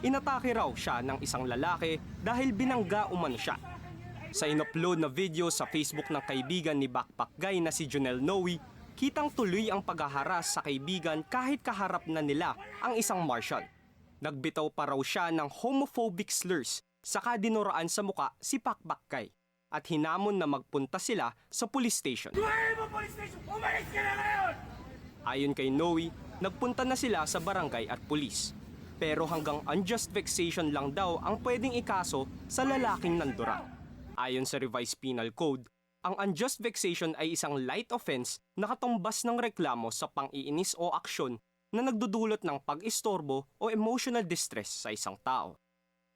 Inatake raw siya ng isang lalaki dahil binangga umano siya. Sa inupload na video sa Facebook ng kaibigan ni Backpack Guy na si Jonel Noe, kitang tuloy ang paghaharas sa kaibigan kahit kaharap na nila ang isang marshal. Nagbitaw pa raw siya ng homophobic slurs saka dinuraan sa muka si Backpack Guy at hinamon na magpunta sila sa police station. Umalis ka na ngayon! Ayon kay Noe, nagpunta na sila sa barangay at pulis. Pero hanggang unjust vexation lang daw ang pwedeng ikaso sa lalaking nandura. Ayon sa Revised Penal Code, ang unjust vexation ay isang light offense na katumbas ng reklamo sa pang-iinis o aksyon na nagdudulot ng pag-istorbo o emotional distress sa isang tao.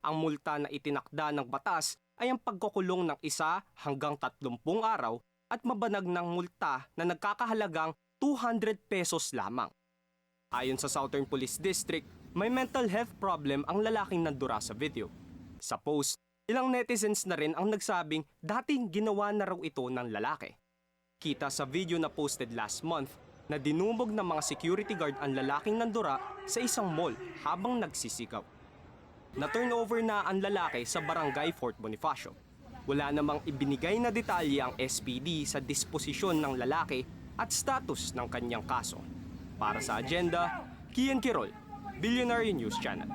Ang multa na itinakda ng batas ay ang pagkukulong ng 1 hanggang 30 araw at mabanag ng multa na nagkakahalagang 200 pesos lamang. Ayon sa Southern Police District, may mental health problem ang lalaking nandura sa video. Sa post, ilang netizens na rin ang nagsabing dating ginawa na raw ito ng lalaki. Kita sa video na posted last month na dinumog ng mga security guard ang lalaking nandura sa isang mall habang nagsisigaw. Na-turnover na ang lalaki sa barangay Fort Bonifacio. Wala namang ibinigay na detalye ang SPD sa disposisyon ng lalaki at status ng kanyang kaso. Para sa agenda, Kian Querol, Billionaire News Channel.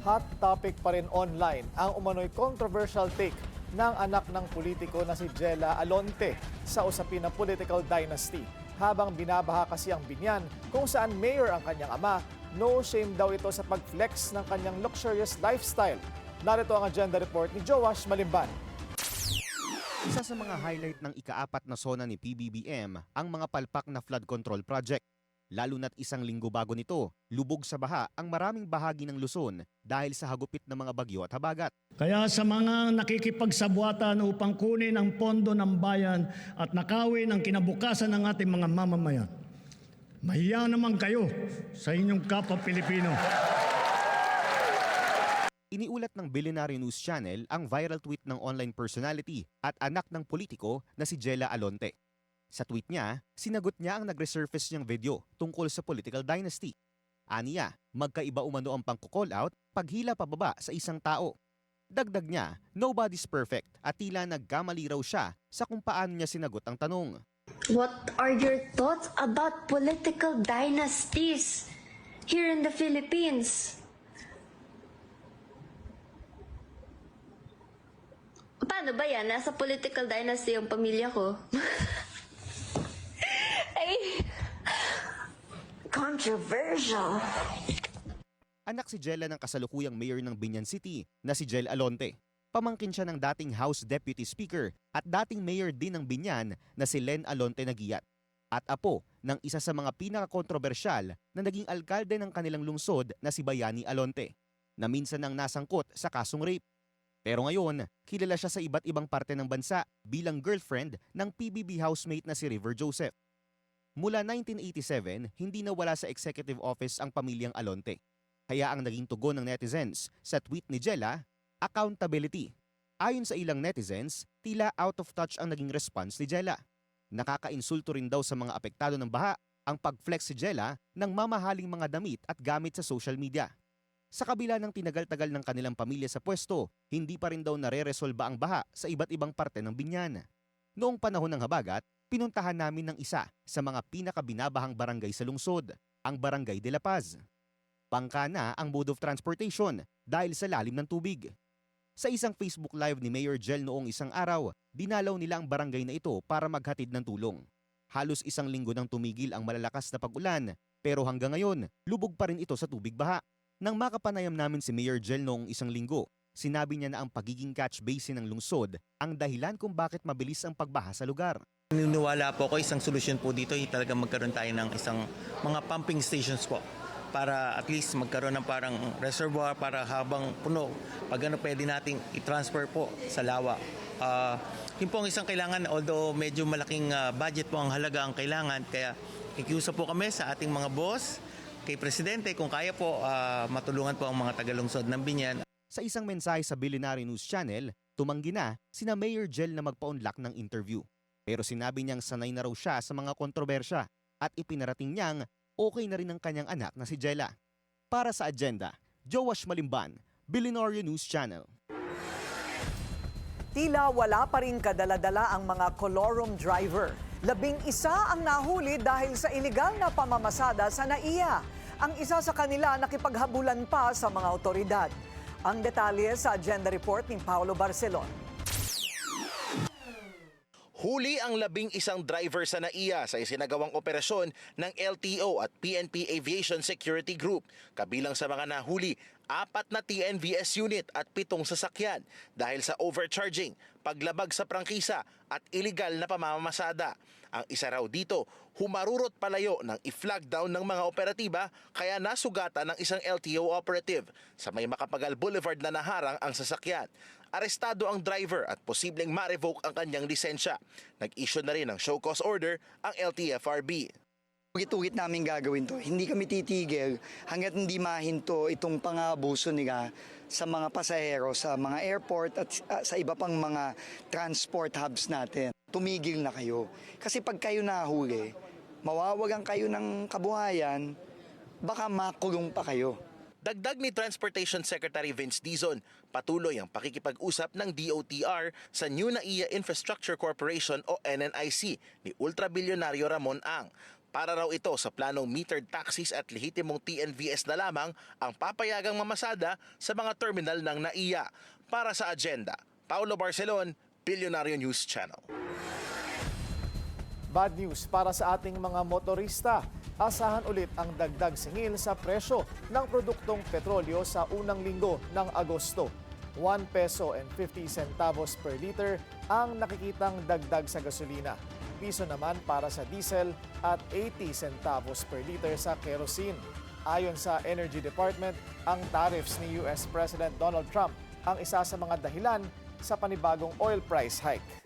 Hot topic pa rin online ang umano'y controversial take ng anak ng politiko na si Jella Alonte sa usapin ng political dynasty. Habang binabaha kasi ang binyan kung saan mayor ang kanyang ama, no shame daw ito sa pag-flex ng kanyang luxurious lifestyle. Narito ang agenda report ni Joash Malimban. Isa sa mga highlight ng ika-4 na SONA ni PBBM ang mga palpak na flood control project. Lalo na't isang linggo bago nito, lubog sa baha ang maraming bahagi ng Luzon dahil sa hagupit ng mga bagyo at habagat. Kaya sa mga nakikipagsabwatan upang kunin ang pondo ng bayan at nakawin ang kinabukasan ng ating mga mamamayan, mahiya naman kayo sa inyong kapwa Pilipino. Iniulat ng Billionaire News Channel ang viral tweet ng online personality at anak ng politiko na si Jella Alonte. Sa tweet niya, sinagot niya ang nag-resurface niyang video tungkol sa political dynasty. Aniya, magkaiba umano ang pangko-call out paghila pababa sa isang tao. Dagdag niya, nobody's perfect at tila nagkamali raw siya sa kung paano niya sinagot ang tanong. What are your thoughts about political dynasties here in the Philippines? Paano ba yan? Nasa political dynasty yung pamilya ko. Ay, controversial. Anak si Jella ng kasalukuyang mayor ng Binyan City na si Jel Alonte. Pamangkin siya ng dating House Deputy Speaker at dating mayor din ng Binyan na si Len Alonte Nagiat. At apo ng isa sa mga pinakakontrobersyal na naging alkalde ng kanilang lungsod na si Bayani Alonte, na minsan nang nasangkot sa kasong rape. Pero ngayon, kilala siya sa iba't ibang parte ng bansa bilang girlfriend ng PBB housemate na si River Joseph. Mula 1987, hindi nawala sa executive office ang pamilyang Alonte. Kaya ang naging tugon ng netizens sa tweet ni Jella, accountability. Ayon sa ilang netizens, tila out of touch ang naging response ni Jella. Nakakainsulto rin daw sa mga apektado ng baha ang pag-flex si Jella ng mamahaling mga damit at gamit sa social media. Sa kabila ng tinagal-tagal ng kanilang pamilya sa pwesto, hindi pa rin daw nare-resolba ang baha sa iba't ibang parte ng Binyan. Noong panahon ng habagat, pinuntahan namin ng isa sa mga pinakabinabahang barangay sa lungsod, ang Barangay de la Paz. Pangka na ang mode of transportation dahil sa lalim ng tubig. Sa isang Facebook Live ni Mayor Jel noong isang araw, dinalaw nila ang barangay na ito para maghatid ng tulong. Halos isang linggo nang tumigil ang malalakas na pag-ulan, pero hanggang ngayon, lubog pa rin ito sa tubig baha. Nang makapanayam namin si Mayor Jel noong isang linggo, sinabi niya na ang pagiging catch basin ng lungsod ang dahilan kung bakit mabilis ang pagbaha sa lugar. Naniniwala po ako isang solusyon po dito ay talagang magkaroon tayo ng isang mga pumping stations po para at least magkaroon ng parang reservoir para habang puno, pag ano pwede nating i-transfer po sa lawa. Yun po ang isang kailangan, although medyo malaking budget po ang halaga ang kailangan, kaya ikiusap po kami sa ating mga boss, kay Presidente kung kaya po matulungan po ang mga tagalungsod ng Binyan. Sa isang mensahe sa Billionaire News Channel, tumanggi na sina Mayor Jel na magpa-unlock ng interview. Pero sinabi niyang sanay na raw siya sa mga kontrobersya at ipinarating niyang okay na rin ang kanyang anak na si Jella. Para sa agenda, Joash Malimban, Billionaire News Channel. Tila wala pa rin kadala-dala ang mga colorum driver. 11 ang nahuli dahil sa iligal na pamamasada sa NAIA. Ang isa sa kanila nakipaghabulan pa sa mga otoridad. Ang detalye sa agenda report ni Paolo Barcelon. Huli ang 11 driver sa NAIA sa isinagawang operasyon ng LTO at PNP Aviation Security Group. Kabilang sa mga nahuli, 4 na TNVS unit at 7 sasakyan dahil sa overcharging, paglabag sa prangkisa at iligal na pamamasada. Ang isa raw dito, humarurot palayo ng i-flag down ng mga operatiba kaya nasugatan ng isang LTO operative. Sa may Makapagal Boulevard na naharang ang sasakyan. Arestado ang driver at posibleng ma-revoke ang kanyang lisensya. Nag-issue na rin ng show cause order ang LTFRB. Ugit-ugit namin gagawin to. Hindi kami titigil hanggat hindi mahinto itong pang-aabuso nila sa mga pasahero, sa mga airport at sa iba pang mga transport hubs natin. Tumigil na kayo. Kasi pag kayo nahuli, mawawalan kayo ng kabuhayan, baka makulong pa kayo. Dagdag ni Transportation Secretary Vince Dizon, patuloy ang pakikipag-usap ng DOTR sa New NAIA Infrastructure Corporation o NNIC ni ultrabilyonaryo Ramon Ang Para raw ito sa planong metered taxis at lehitimong TNVS na lamang ang papayagang mamasada sa mga terminal ng NAIA. Para sa Agenda, Paulo Barcelon, Billionario News Channel. Bad news para sa ating mga motorista. Asahan ulit ang dagdag singil sa presyo ng produktong petrolyo sa unang linggo ng Agosto. 1 peso and 50 centavos per liter ang nakikitang dagdag sa gasolina. Piso naman para sa diesel at 80 centavos per liter sa kerosene. Ayon sa Energy Department, ang tariffs ni US President Donald Trump ang isa sa mga dahilan sa panibagong oil price hike.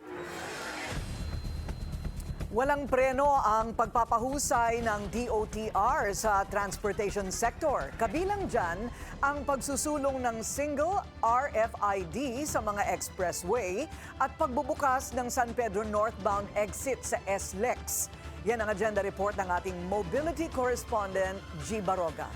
Walang preno ang pagpapahusay ng DOTR sa transportation sector. Kabilang dyan ang pagsusulong ng single RFID sa mga expressway at pagbubukas ng San Pedro northbound exit sa SLEX. Yan ang agenda report ng ating mobility correspondent, G. Baroga.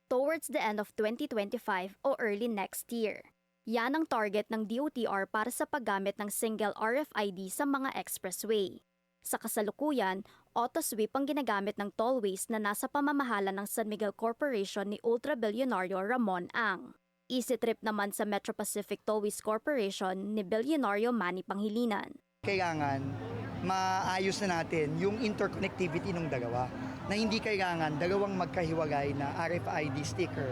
Towards the end of 2025 o early next year. Yan ang target ng DOTR para sa paggamit ng single RFID sa mga expressway. Sa kasalukuyan, auto-sweep ang ginagamit ng tollways na nasa pamamahala ng San Miguel Corporation ni ultra-bilyonaryo Ramon Ang. Easy trip naman sa Metro Pacific Tollways Corporation ni bilyonaryo Manny Pangilinan. Kailangan maayos na natin yung interconnectivity ng dalawa na hindi kailangan dalawang magkahiwalay na RFID sticker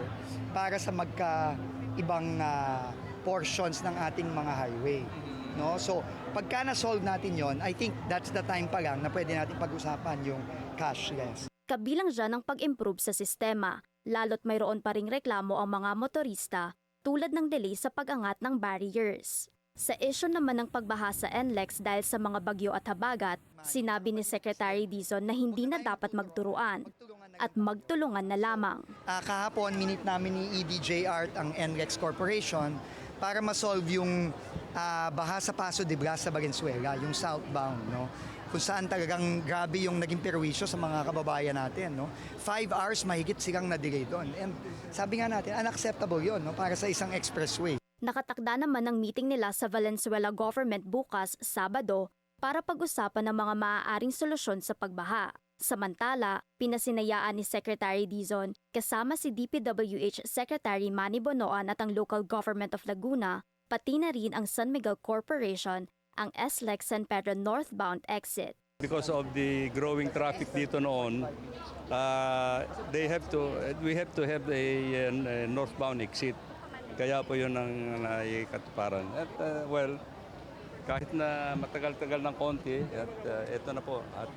para sa ibang portions ng ating mga highway. No? So, pagka na-solve natin yon, I think that's the time pa lang na pwede natin pag-usapan yung cashless. Kabilang dyan ang pag-improve sa sistema, lalo't mayroon pa ring reklamo ang mga motorista tulad ng delay sa pag-angat ng barriers. Sa issue naman ng pagbaha sa NLEX dahil sa mga bagyo at habagat, sinabi ni Secretary Dizon na hindi na dapat magturuan at magtulungan na lamang. Kahapon, minute namin ni EDJR ang NLEX Corporation para ma-solve yung baha sa Paso de Blas sa Valenzuela, yung southbound, no? Kung saan talagang grabe yung naging perwisyo sa mga kababayan natin. No? 5 hours mahigit silang na-delay doon. And sabi nga natin, unacceptable yun, no? Para sa isang expressway. Nakatakda naman ang meeting nila sa Valenzuela government bukas, Sabado, para pag-usapan ng mga maaaring solusyon sa pagbaha. Samantala, pinasinayaan ni Secretary Dizon kasama si DPWH Secretary Manny Bonoan at ang Local Government of Laguna, pati na rin ang San Miguel Corporation, ang SLEX San Pedro northbound exit. Because of the growing traffic dito noon, we have to have a northbound exit. Kaya po yun ang naikatuparan. At kahit na matagal-tagal ng konti, at ito na po. At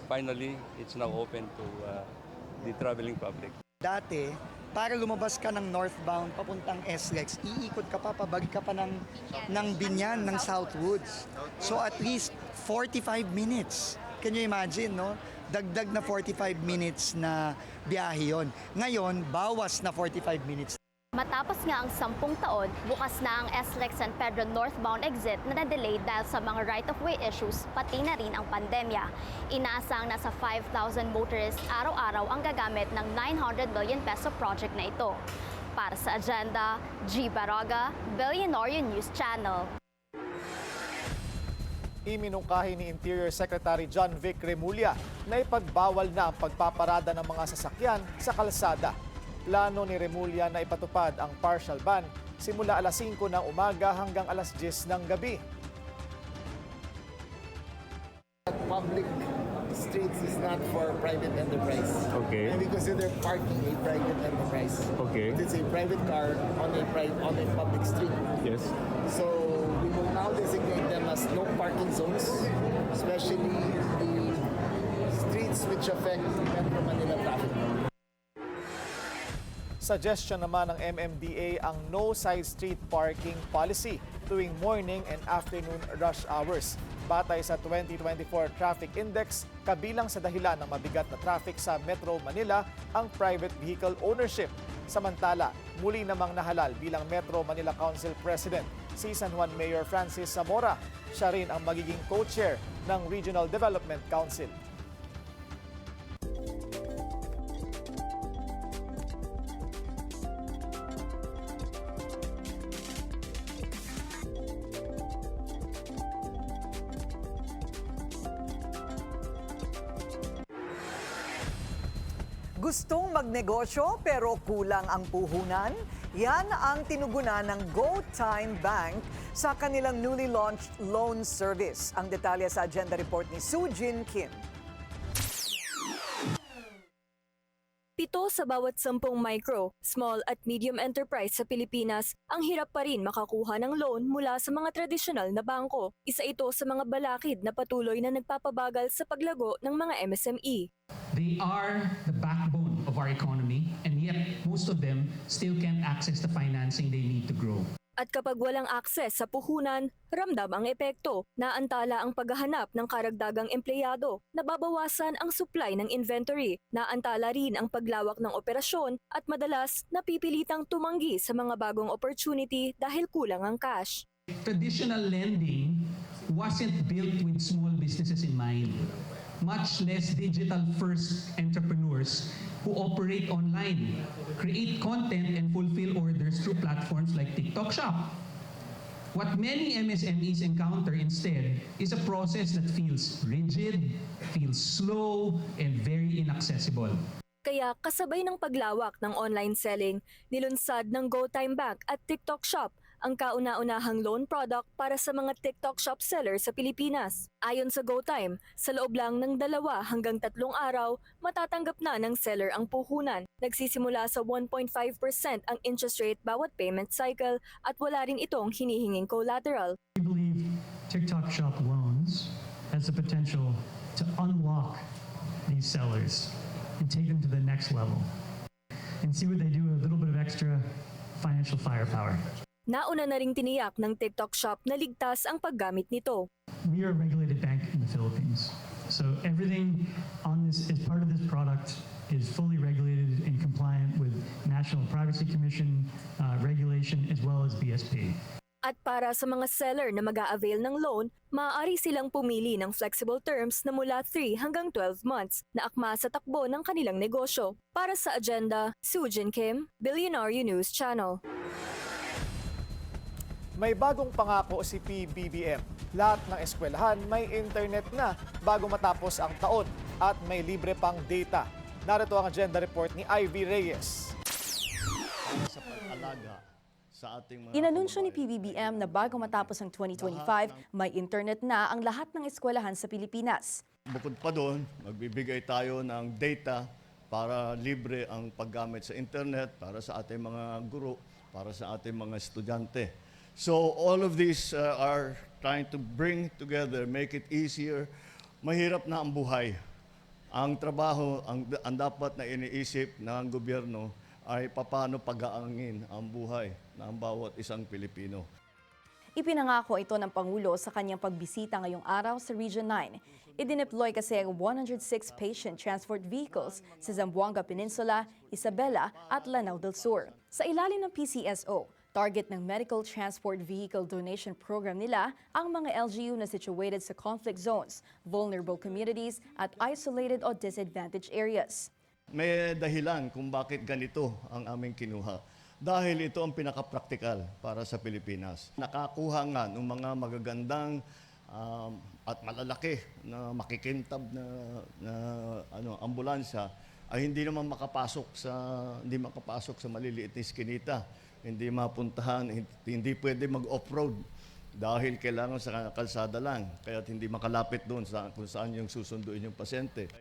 finally, it's now open to the traveling public. Dati, para lumabas ka ng northbound papuntang SLEX, iikot ka pa, pabalik ka pa ng Binyan, ng Southwoods. So at least 45 minutes. Can you imagine, no? Dagdag na 45 minutes na biyahe yun. Ngayon, bawas na 45 minutes. Matapos nga ang 10 taon, bukas na ang SLEX San Pedro northbound exit na na-delay dahil sa mga right-of-way issues, pati na rin ang pandemya. Inaasang nasa 5,000 motorists araw-araw ang gagamit ng 900 million peso project na ito. Para sa Agenda, G. Baroga, Billionario News Channel. Iminungkahi ni Interior Secretary John Vic Remulla na ipagbawal na ang pagpaparada ng mga sasakyan sa kalsada. Plano ni Remulla na ipatupad ang partial ban simula alas 5 ng umaga hanggang alas 10 ng gabi. Public streets is not for private enterprise. Okay. And we consider parking a private enterprise. Okay. It's a private car on a public street. Yes. So we will now designate them as no parking zones, especially the streets which affect Metro Manila traffic. Suggestion naman ng MMDA ang no side street parking policy tuwing morning and afternoon rush hours. Batay sa 2024 Traffic Index, kabilang sa dahilan ng mabigat na traffic sa Metro Manila ang private vehicle ownership. Samantala, muli namang nahalal bilang Metro Manila Council President si San Juan Mayor Francis Zamora. Siya rin ang magiging co-chair ng Regional Development Council. Gustong magnegosyo pero kulang ang puhunan? Yan ang tinugunan ng GoTime Bank sa kanilang newly launched loan service. Ang detalye sa agenda report ni Sujin Kim. 7 sa bawat 10 micro, small at medium enterprise sa Pilipinas ang hirap pa rin makakuha ng loan mula sa mga tradisyonal na bangko. Isa ito sa mga balakid na patuloy na nagpapabagal sa paglago ng mga MSME. They are the backbone of our economy, and yet most of them still can't access the financing they need to grow. At kapag walang akses sa puhunan, ramdam ang epekto. Naantala ang paghahanap ng karagdagang empleyado, nababawasan ang supply ng inventory, naantala rin ang paglawak ng operasyon at madalas napipilitang tumanggi sa mga bagong opportunity dahil kulang ang cash. Traditional lending wasn't built with small businesses in mind, much less digital-first entrepreneurs who operate online, create content and fulfill orders through platforms like TikTok Shop. What many MSMEs encounter instead is a process that feels rigid, feels slow, and very inaccessible. Kaya kasabay ng paglawak ng online selling, nilunsad ng GoTime Bank at TikTok Shop ang kauna-unahang loan product para sa mga TikTok Shop sellers sa Pilipinas. Ayon sa GoTime, sa loob lang ng 2 hanggang 3 araw, matatanggap na ng seller ang puhunan. Nagsisimula sa 1.5% ang interest rate bawat payment cycle at wala rin itong hinihinging collateral. We believe TikTok Shop loans has the potential to unlock these sellers and take them to the next level and see what they do with a little bit of extra financial firepower. Nauna na ring tiniyak ng TikTok Shop na ligtas ang paggamit nito. We are a regulated bank in the Philippines. So everything on this, as part of this product, is fully regulated and compliant with National Privacy Commission regulation as well as BSP. At para sa mga seller na mag-a-avail ng loan, maaari silang pumili ng flexible terms na mula 3 hanggang 12 months na akma sa takbo ng kanilang negosyo. Para sa agenda, Sujin Kim, Billionaire News Channel. May bagong pangako si PBBM. Lahat ng eskwelahan may internet na bago matapos ang taon at may libre pang data. Narito ang agenda report ni Ivy Reyes. Sa pag-alaga sa ating mga Inanunsyo ni PBBM na bago matapos ang 2025, may internet na ang lahat ng eskwelahan sa Pilipinas. Bukod pa doon, magbibigay tayo ng data para libre ang paggamit sa internet para sa ating mga guro, para sa ating mga estudyante. So all of these are trying to bring together, make it easier. Mahirap na ang buhay. Ang trabaho, ang dapat na iniisip ng gobyerno ay paano pag-aangin ang buhay ng bawat isang Pilipino. Ipinangako ito ng Pangulo sa kanyang pagbisita ngayong araw sa Region 9. Idineploy kasi ang 106 patient transport vehicles sa Zamboanga Peninsula, Isabela at Lanao del Sur. Sa ilalim ng PCSO, target ng Medical Transport Vehicle Donation Program nila ang mga LGU na situated sa conflict zones, vulnerable communities at isolated o disadvantaged areas. May dahilan kung bakit ganito ang aming kinuha. Dahil ito ang pinaka-practical para sa Pilipinas. Nakakuha nga ng mga magagandang at malalaki na makikintab na ambulansya ay hindi naman makapasok sa maliliit na iskinita. Hindi mapuntahan, hindi pwede mag-off-road dahil kailangan sa kalsada lang. Kaya hindi makalapit doon kung saan yung susunduin yung pasyente.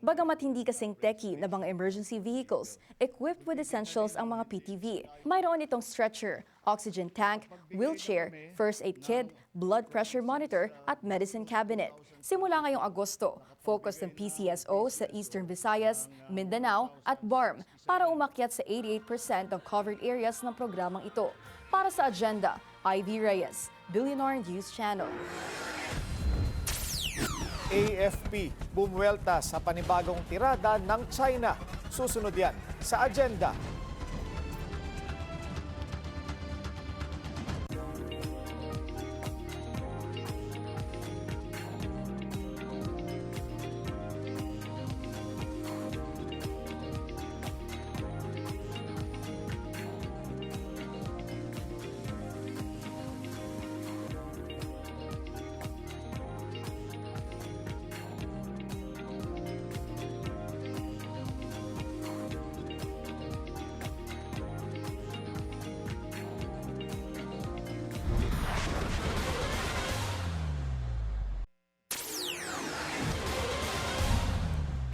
Bagamat hindi kasing techy na mga emergency vehicles, equipped with essentials ang mga PTV. Mayroon itong stretcher, oxygen tank, wheelchair, first aid kit, blood pressure monitor at medicine cabinet. Simula ngayong Agosto, focus ng PCSO sa Eastern Visayas, Mindanao at BARM para umakyat sa 88% ng covered areas ng programang ito. Para sa agenda, Ivy Reyes, Billionaire News Channel. AFP, bumuwelta sa panibagong tirada ng China. Susunod yan sa agenda.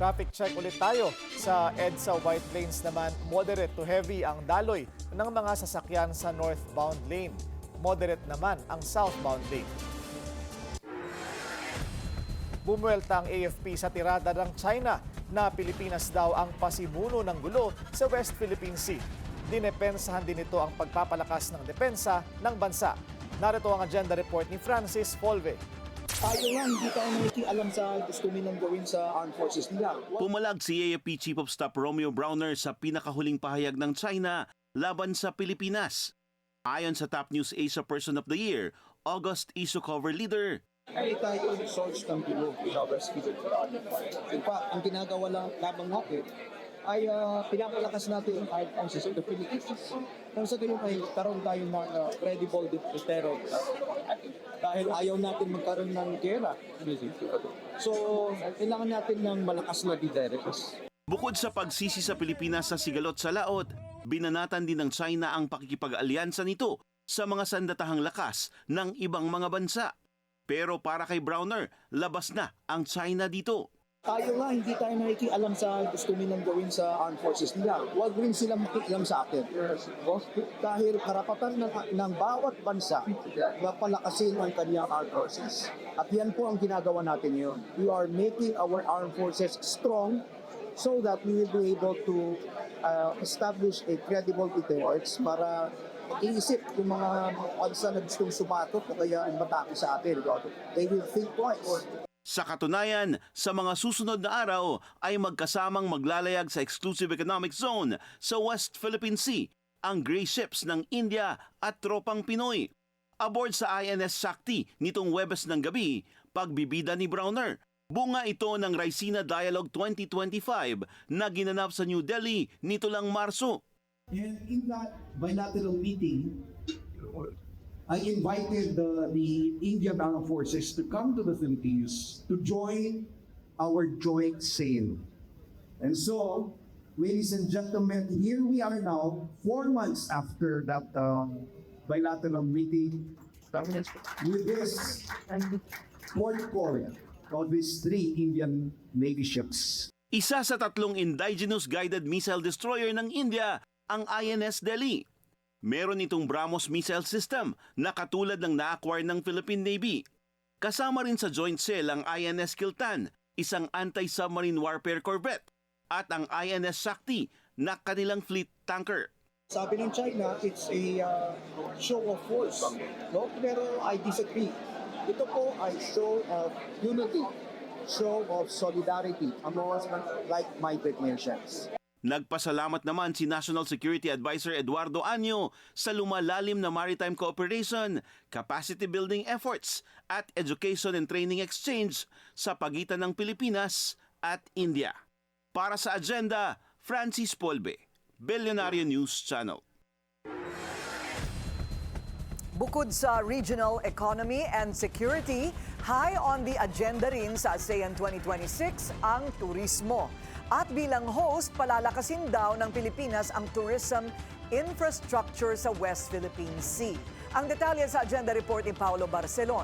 Traffic check ulit tayo. Sa EDSA White Plains naman, moderate to heavy ang daloy ng mga sasakyan sa northbound lane. Moderate naman ang southbound lane. Bumuelta ang AFP sa tirada ng China na Pilipinas daw ang pasimuno ng gulo sa West Philippine Sea. Dinepensahan din ito ang pagpapalakas ng depensa ng bansa. Narito ang agenda report ni Francis Polve. Tayo nga, hindi tayo nakikialam sa gusto nilang gawin sa armed forces nila. Pumalag si AFP Chief of Staff Romeo Browner sa pinakahuling pahayag ng China laban sa Pilipinas. Ayon sa Top News Asia Person of the Year, August issue cover leader, Hindi tayo source ng gulo sa West Philippines. In fact, ang ginagawa lamang natin ay pinapalakas natin ang armed forces of the Philippines. Nang sa ganun ay karoon tayo ng credible deterrent. Dahil ayaw natin magkaroon ng gera. So, kailangan natin ng malakas na deterrence. bukod sa pagsisi sa Pilipinas sa sigalot sa laot, binanatan din ng China ang pakikipag-alyansa nito sa mga sandatahang lakas ng ibang mga bansa. Pero para kay Browner, labas na ang China dito. Tayo nga, hindi tayo nakikialam sa gusto nilang gawin sa armed forces nila. Huwag rin silang makikialam sa atin. Dahil karapatan ng bawat bansa na palakasin ang kanyang armed forces. At yan po ang ginagawa natin yun. We are making our armed forces strong so that we will be able to establish a credible deterrence para iisip yung mga bansa na gustong sumatot o kaya matake sa atin. They will think twice. Sa katunayan, sa mga susunod na araw ay magkasamang maglalayag sa Exclusive Economic Zone sa West Philippine Sea ang gray ships ng India at tropang Pinoy. Aboard sa INS Shakti nitong Huwebes ng gabi, pagbibida ni Browner. Bunga ito ng Raisina Dialogue 2025 na ginanap sa New Delhi nito lang Marso. And in that bilateral meeting, I invited the Indian Armed Forces to come to the Philippines to join our joint sale. And so, ladies and gentlemen, here we are now, 4 months after that bilateral meeting with this port call of these 3 Indian Navy ships. Isa sa 3 indigenous guided missile destroyer ng India ang INS Delhi. Meron itong BrahMos missile system na katulad ng na-acquire ng Philippine Navy. Kasama rin sa joint sale ang INS Kiltan, isang anti-submarine warfare corvette, at ang INS Shakti na kanilang fleet tanker. Sabi ng China, it's a show of force. No? Pero I disagree. Ito po ay show of unity, show of solidarity among like-minded nations. Nagpasalamat naman si National Security Advisor Eduardo Año sa lumalalim na maritime cooperation, capacity building efforts at education and training exchange sa pagitan ng Pilipinas at India. Para sa agenda, Francis Polbe, Billionaire News Channel. Bukod sa regional economy and security, high on the agenda rin sa ASEAN 2026 ang turismo. At bilang host, palalakasin daw ng Pilipinas ang tourism infrastructure sa West Philippine Sea. Ang detalye sa agenda report ni Paolo Barcelon.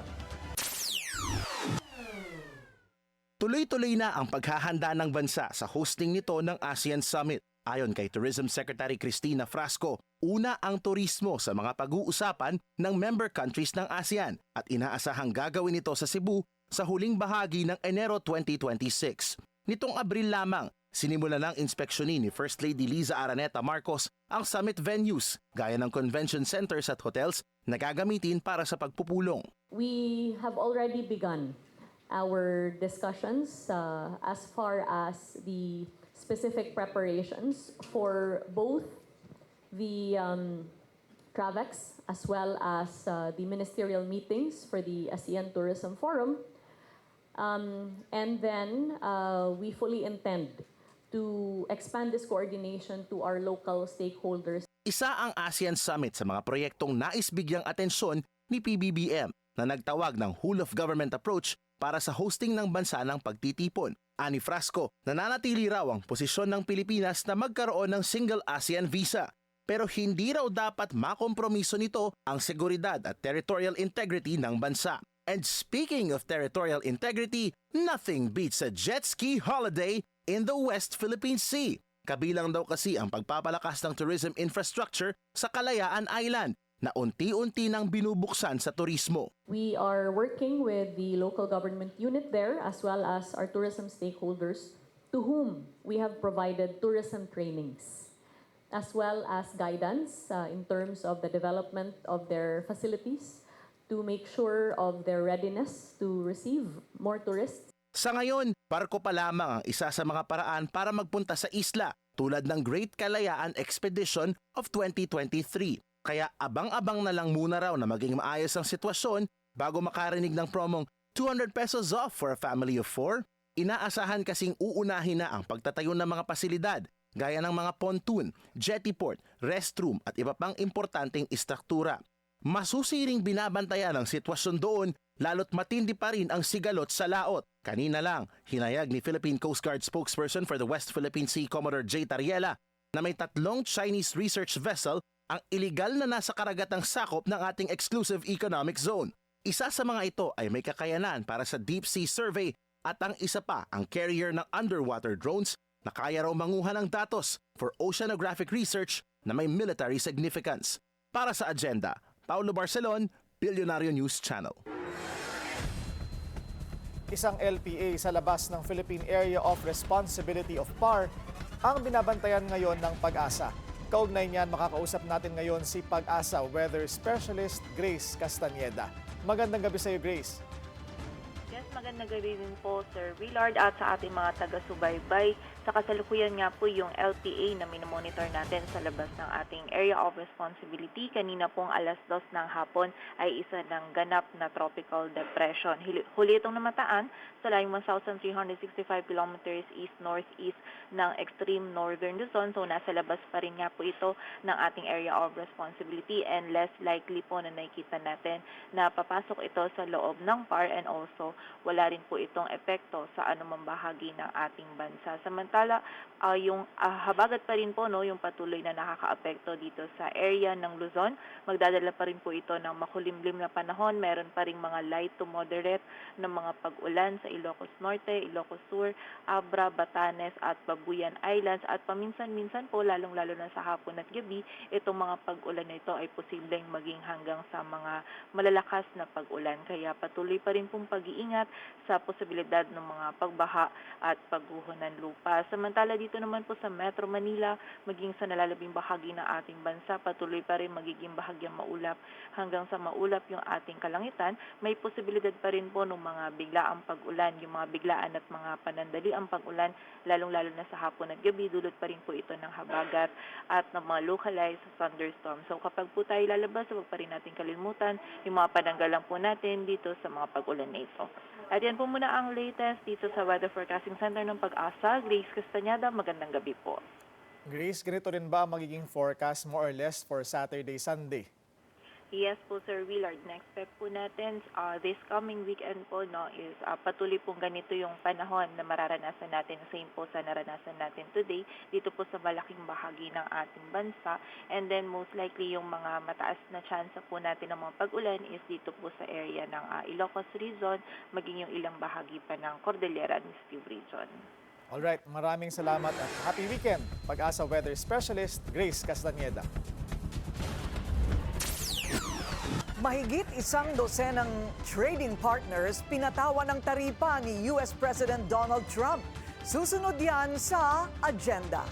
Tuloy-tuloy na ang paghahanda ng bansa sa hosting nito ng ASEAN Summit. Ayon kay Tourism Secretary Cristina Frasco, una ang turismo sa mga pag-uusapan ng member countries ng ASEAN at inaasahang gagawin ito sa Cebu sa huling bahagi ng Enero 2026. Nitong Abril lamang, sinimula ng inspeksyonin ni First Lady Liza Araneta Marcos ang summit venues gaya ng convention centers at hotels na gagamitin para sa pagpupulong. We have already begun our discussions as far as the specific preparations for both the TRAVEX as well as the ministerial meetings for the ASEAN Tourism Forum. And then we fully intend to expand this coordination to our local stakeholders. Isa ang ASEAN Summit sa mga proyektong nais bigyang atensyon ni PBBM na nagtawag ng whole of government approach para sa hosting ng bansa ng pagtitipon. Ani Frasco, nananatili raw ang posisyon ng Pilipinas na magkaroon ng single ASEAN visa. Pero hindi raw dapat makompromiso nito ang seguridad at territorial integrity ng bansa. And speaking of territorial integrity, nothing beats a jet ski holiday in the West Philippine Sea. Kabilang daw kasi ang pagpapalakas ng tourism infrastructure sa Kalayaan Island na unti-unti nang binubuksan sa turismo. We are working with the local government unit there as well as our tourism stakeholders to whom we have provided tourism trainings as well as guidance in terms of the development of their facilities to make sure of their readiness to receive more tourists. Sa ngayon, barko pa lamang ang isa sa mga paraan para magpunta sa isla tulad ng Great Kalayaan Expedition of 2023. Kaya abang-abang na lang muna raw na maging maayos ang sitwasyon bago makarinig ng promong 200 pesos off for a family of 4. Inaasahan kasing uunahin na ang pagtatayo ng mga pasilidad gaya ng mga pontoon, jetty port, restroom at iba pang importanteng istruktura. Masusiring binabantayan ang sitwasyon doon lalo't matindi pa rin ang sigalot sa laot. Kanina lang, hinayag ni Philippine Coast Guard spokesperson for the West Philippine Sea Commodore J. Tariela na may 3 Chinese research vessel ang iligal na nasa karagatang sakop ng ating exclusive economic zone. Isa sa mga ito ay may kakayanan para sa deep sea survey at ang isa pa ang carrier ng underwater drones na kaya raw manguha ng datos for oceanographic research na may military significance. Para sa agenda, Paulo Barcelon, Billionario News Channel. Isang LPA sa labas ng Philippine Area of Responsibility of PAR ang binabantayan ngayon ng Pag-asa. Kaugnay niyan, makakausap natin ngayon si Pag-asa Weather Specialist Grace Castañeda. Magandang gabi sa iyo, Grace. Yes, magandang gabi din po, Sir Willard, at sa ating mga taga-subaybay. Sa kasalukuyan nga po yung LPA na minomonitor natin sa labas ng ating Area of Responsibility. Kanina pong alas 2 ng hapon ay isa ng ganap na tropical depression. Huli itong namataan sa layong 1,365 kilometers east-northeast ng extreme northern Luzon. So nasa labas pa rin nga po ito ng ating Area of Responsibility and less likely po na nakikita natin na papasok ito sa loob ng PAR and also wala rin po itong epekto sa anumang bahagi ng ating bansa. Samantala, yung habagat pa rin po yung patuloy na nakakaapekto dito sa area ng Luzon. Magdadala pa rin po ito ng makulimlim na panahon. Meron pa rin mga light to moderate na mga pag-ulan sa Ilocos Norte, Ilocos Sur, Abra, Batanes at Babuyan Islands. At paminsan-minsan po, lalong-lalo na sa hapon at gabi, itong mga pag-ulan na ito ay posibleng maging hanggang sa mga malalakas na pag-ulan. Kaya patuloy pa rin pong pag-iingat sa posibilidad ng mga pagbaha at pagguho ng lupa. Samantala dito naman po sa Metro Manila, maging sa nalalabing bahagi ng ating bansa, patuloy pa rin magiging bahagyang maulap hanggang sa maulap yung ating kalangitan. May posibilidad pa rin po ng mga biglaang pag-ulan, yung mga biglaan at mga panandaliang pag-ulan, lalong-lalo na sa hapon at gabi, dulot pa rin po ito ng habagat at ng mga localized thunderstorm. So kapag po tayo lalabas, huwag pa rin natin kalimutan yung mga pananggalang po natin dito sa mga pag-ulan na ito. At yan po muna ang latest dito sa Weather Forecasting Center ng Pag-asa. Grace Castañeda, magandang gabi po. Grace, ganito rin ba ang magiging forecast more or less for Saturday, Sunday? Yes po, Sir Willard. Next step po natin this coming weekend po is patuloy pong ganito yung panahon na mararanasan natin. Same po sa naranasan natin today dito po sa malaking bahagi ng ating bansa. And then most likely yung mga mataas na chance po natin ng mga pag-ulan is dito po sa area ng Ilocos Region, maging yung ilang bahagi pa ng Cordillera Administrative Region. Alright, maraming salamat at happy weekend. Pag-asa Weather Specialist Grace Castañeda. Mahigit 100 trading partners pinatawan ng taripa ni US President Donald Trump. Susunod yan sa agenda.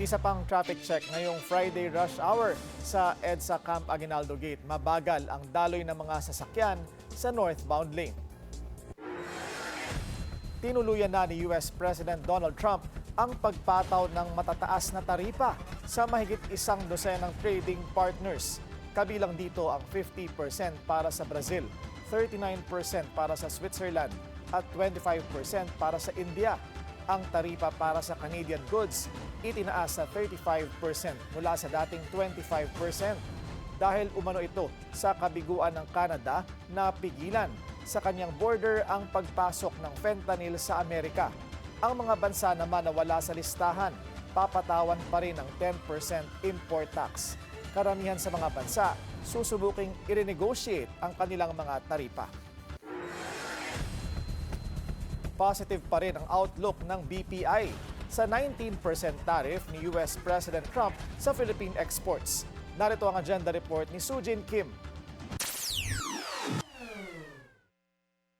Isa pang traffic check ngayong Friday rush hour sa EDSA Camp Aguinaldo Gate. Mabagal ang daloy ng mga sasakyan sa northbound lane. Tinuluyan na ni US President Donald Trump ang pagpataw ng matataas na taripa sa mahigit 100 trading partners. Kabilang dito ang 50% para sa Brazil, 39% para sa Switzerland at 25% para sa India. Ang taripa para sa Canadian goods itinaas sa 35% mula sa dating 25%. Dahil umano ito sa kabiguan ng Canada na pigilan sa kanyang border ang pagpasok ng fentanyl sa Amerika. Ang mga bansa naman na wala sa listahan, papatawan pa rin ng 10% import tax. Karamihan sa mga bansa, susubuking i-renegotiate ang kanilang mga taripa. Positive pa rin ang outlook ng BPI sa 19% tariff ni US President Trump sa Philippine exports. Narito ang agenda report ni Sujin Kim.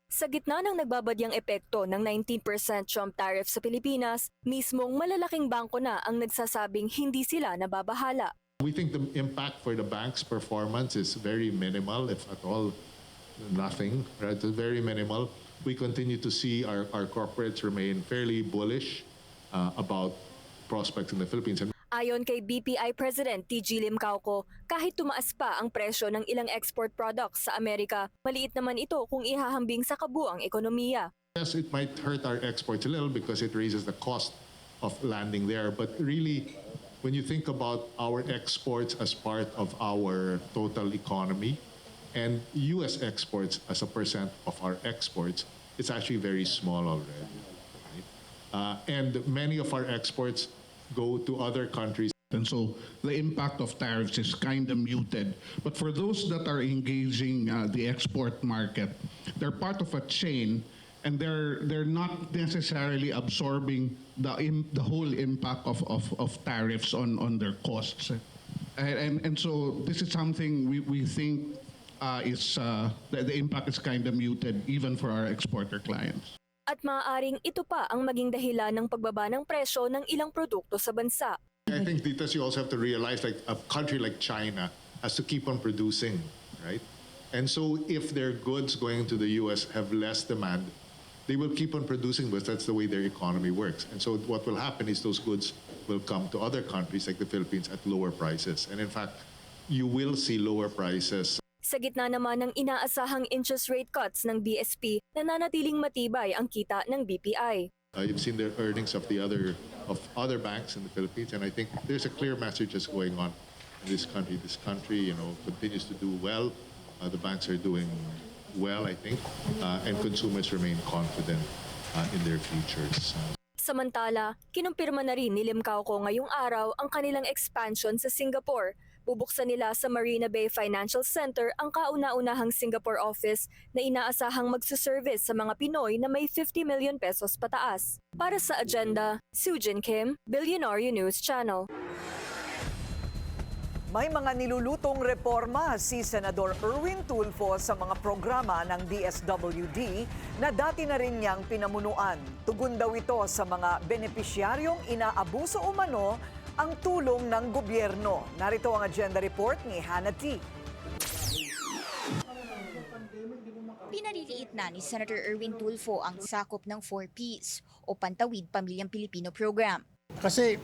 Sa gitna ng nagbabadyang epekto ng 19% Trump tariff sa Pilipinas, mismong malalaking bangko na ang nagsasabing hindi sila nababahala. We think the impact for the bank's performance is very minimal, if at all, nothing. Right? It's very minimal. We continue to see our corporates remain fairly bullish about prospects in the Philippines. Ayon kay BPI President TG Limcaoco, kahit tumaas pa ang presyo ng ilang export products sa Amerika, maliit naman ito kung ihahambing sa kabuang ekonomiya. Yes, it might hurt our exports a little because it raises the cost of landing there. But really, when you think about our exports as part of our total economy and U.S. exports as a percent of our exports, it's actually very small already. Right? And many of our exports go to other countries. And so the impact of tariffs is kind of muted. But for those that are engaging the export market, they're part of a chain and they're not necessarily absorbing the whole impact of tariffs on their costs. And so this is something we think the impact is kind of muted even for our exporter clients. At maaaring ito pa ang maging dahilan ng pagbaba ng presyo ng ilang produkto sa bansa. I think, Titas, you also have to realize like a country like China has to keep on producing, right? And so if their goods going to the US have less demand, they will keep on producing because that's the way their economy works. And so what will happen is those goods will come to other countries like the Philippines at lower prices. And in fact, you will see lower prices. Sa gitna naman ng inaasahang interest rate cuts ng BSP, nananatiling matibay ang kita ng BPI. You've seen the earnings of other banks in the Philippines, and I think there's a clear message that's going on in this country. This country, continues to do well. The banks are doing well, I think, and consumers remain confident in their futures. Samantala, kinumpirma na rin ni Limcaoco ngayong araw ang kanilang expansion sa Singapore. Bubuksan nila sa Marina Bay Financial Center ang kauna-unahang Singapore office na inaasahang magsuservice sa mga Pinoy na may 50 million pesos pataas. Para sa agenda, Sujin Kim, Billionaire News Channel. May mga nilulutong reforma si Senador Erwin Tulfo sa mga programa ng DSWD na dati na rin niyang pinamunuan. Tugon daw ito sa mga benepisyaryong inaabuso umano ang tulong ng gobyerno. Narito ang agenda report ni Hannah T. Pinaliliit na ni Senator Erwin Tulfo ang sakop ng 4Ps o Pantawid Pamilyang Pilipino Program. Kasi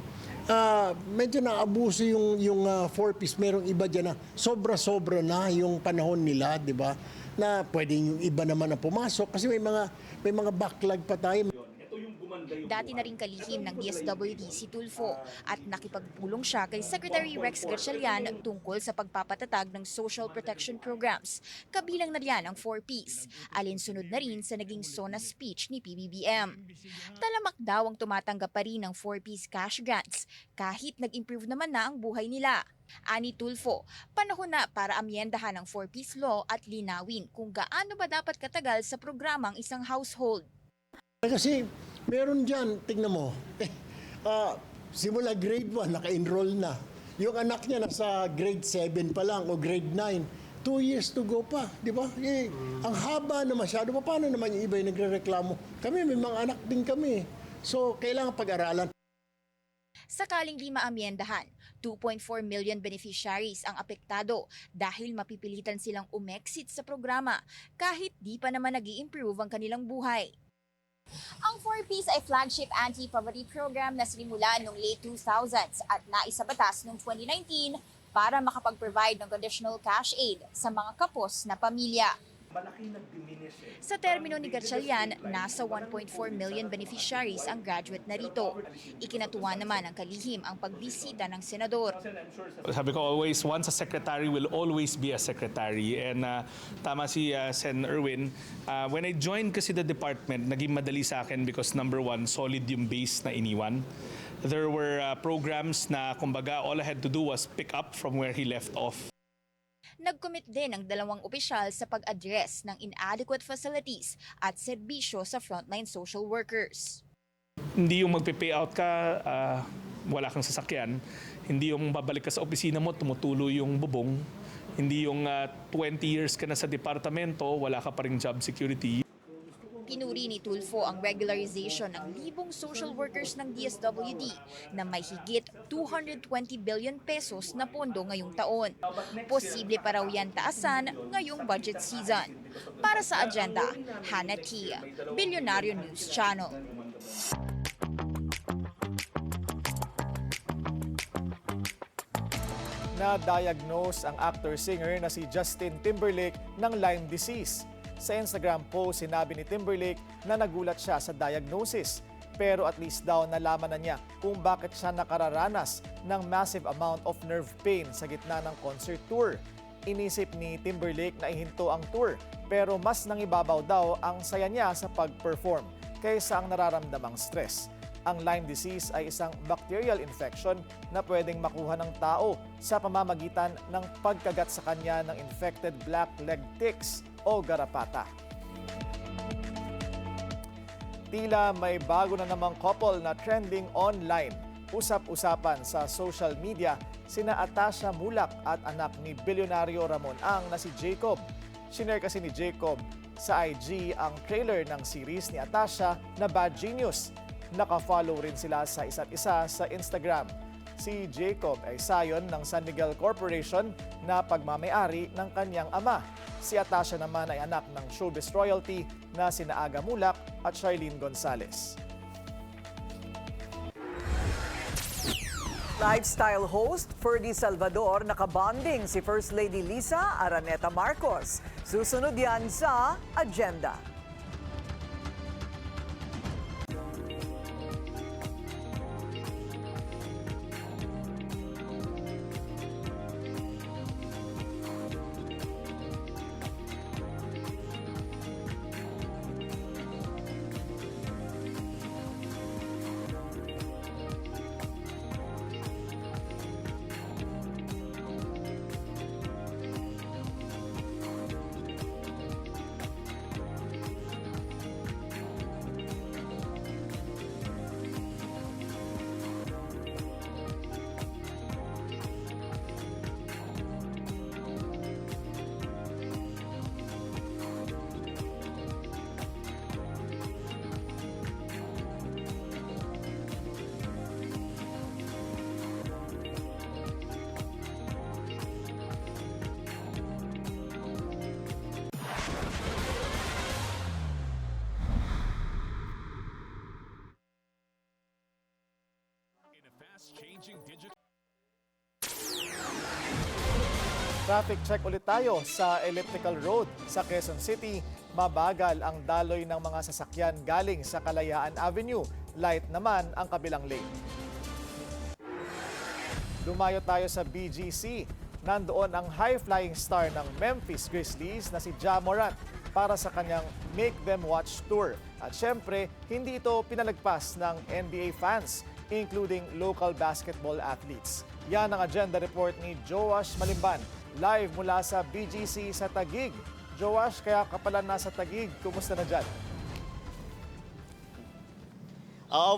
medyo naabuso yung 4Ps. Merong iba dyan na sobra-sobra na yung panahon nila, di ba? Na pwedeng yung iba naman na pumasok kasi may mga backlog pa tayo. Dati na rin kalihim ng DSWD si Tulfo at nakipagpulong siya kay Secretary Rex Gatchalian tungkol sa pagpapatatag ng social protection programs. Kabilang na riyan ang 4Ps, alinsunod na rin sa naging SONA speech ni PBBM. Talamak daw ang tumatanggap pa rin ng 4Ps cash grants kahit nag-improve naman na ang buhay nila. Ani Tulfo, panahon na para amyendahan ang 4Ps law at linawin kung gaano ba dapat katagal sa programang isang household. Kasi meron dyan, tingnan mo, simula grade 1, naka-enroll na. Yung anak niya nasa grade 7 pa lang o grade 9, 2 years to go pa, di ba? Ang haba na masyado, paano naman yung iba yung nagre-reklamo? Kami, may mga anak din kami. So, kailangan pag-aralan. Sakaling di maamyendahan, 2.4 million beneficiaries ang apektado dahil mapipilitan silang umexit sa programa kahit di pa naman nag-i-improve ang kanilang buhay. Ang 4Ps ay flagship anti-poverty program na sinimula noong late 2000s at naisabatas noong 2019 para makapag-provide ng conditional cash aid sa mga kapos na pamilya. Sa termino ni Gatchalian, nasa 1.4 million beneficiaries ang graduate na rito. Ikinatuwa naman ng kalihim ang pagbisita ng senador. Sabi ko always, once a secretary will always be a secretary. And tama si Sen. Erwin, when I joined kasi the department, naging madali sa akin because number one, solid yung base na iniwan. There were programs na kumbaga all I had to do was pick up from where he left off. Nag-commit din ang dalawang opisyal sa pag-address ng inadequate facilities at serbisyo sa frontline social workers. Hindi yung magpe-payout ka, wala kang sasakyan. Hindi yung babalik ka sa opisina mo, tumutulo yung bubong. Hindi yung 20 years ka na sa departamento, wala ka pa ring job security. Pinuri ni Tulfo ang regularization ng libong social workers ng DSWD na may higit 220 billion pesos na pondo ngayong taon. Posible pa raw yan taasan ngayong budget season. Para sa agenda, Hannah T, Bilyonaryo News Channel. Na-diagnose ang actor-singer na si Justin Timberlake ng Lyme disease. Sa Instagram post, sinabi ni Timberlake na nagulat siya sa diagnosis. Pero at least daw nalaman na niya kung bakit siya nakararanas ng massive amount of nerve pain sa gitna ng concert tour. Inisip ni Timberlake na ihinto ang tour, pero mas nangibabaw daw ang saya niya sa pag-perform kaysa ang nararamdamang stress. Ang Lyme disease ay isang bacterial infection na pwedeng makuha ng tao sa pamamagitan ng pagkagat sa kanya ng infected black leg ticks o garapata. Tila may bago na namang couple na trending online. Usap-usapan sa social media sina Atasha Mulak at anak ni bilyonaryo Ramon Ang na si Jacob. Shinare kasi ni Jacob sa IG ang trailer ng series ni Atasha na Bad Genius. Naka-follow rin sila sa isa't isa sa Instagram. Si Jacob ay sayon ng San Miguel Corporation na pagmamayari ng kanyang ama. Si Atasha naman ay anak ng showbiz royalty na sina Aga Mulak at Charlene Gonzalez. Lifestyle host Ferdy Salvador nakabonding si First Lady Lisa Araneta Marcos. Susunod yan sa Agenda. Traffic check ulit tayo sa Elliptical Road sa Quezon City. Mabagal ang daloy ng mga sasakyan galing sa Kalayaan Avenue. Light naman ang kabilang lane. Dumayo tayo sa BGC. Nandoon ang high-flying star ng Memphis Grizzlies na si Ja Morant para sa kanyang Make Them Watch Tour. At syempre, hindi ito pinalagpas ng NBA fans, including local basketball athletes. Yan ang agenda report ni Joash Malimban, live mula sa BGC sa Taguig. Joash, kaya ka pala nasa Taguig, kumusta na dyan?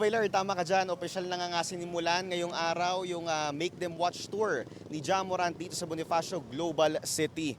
Wheeler, tama ka dyan. Opisyal na nga sinimulan ngayong araw yung Make Them Watch Tour ni Ja Morant dito sa Bonifacio Global City.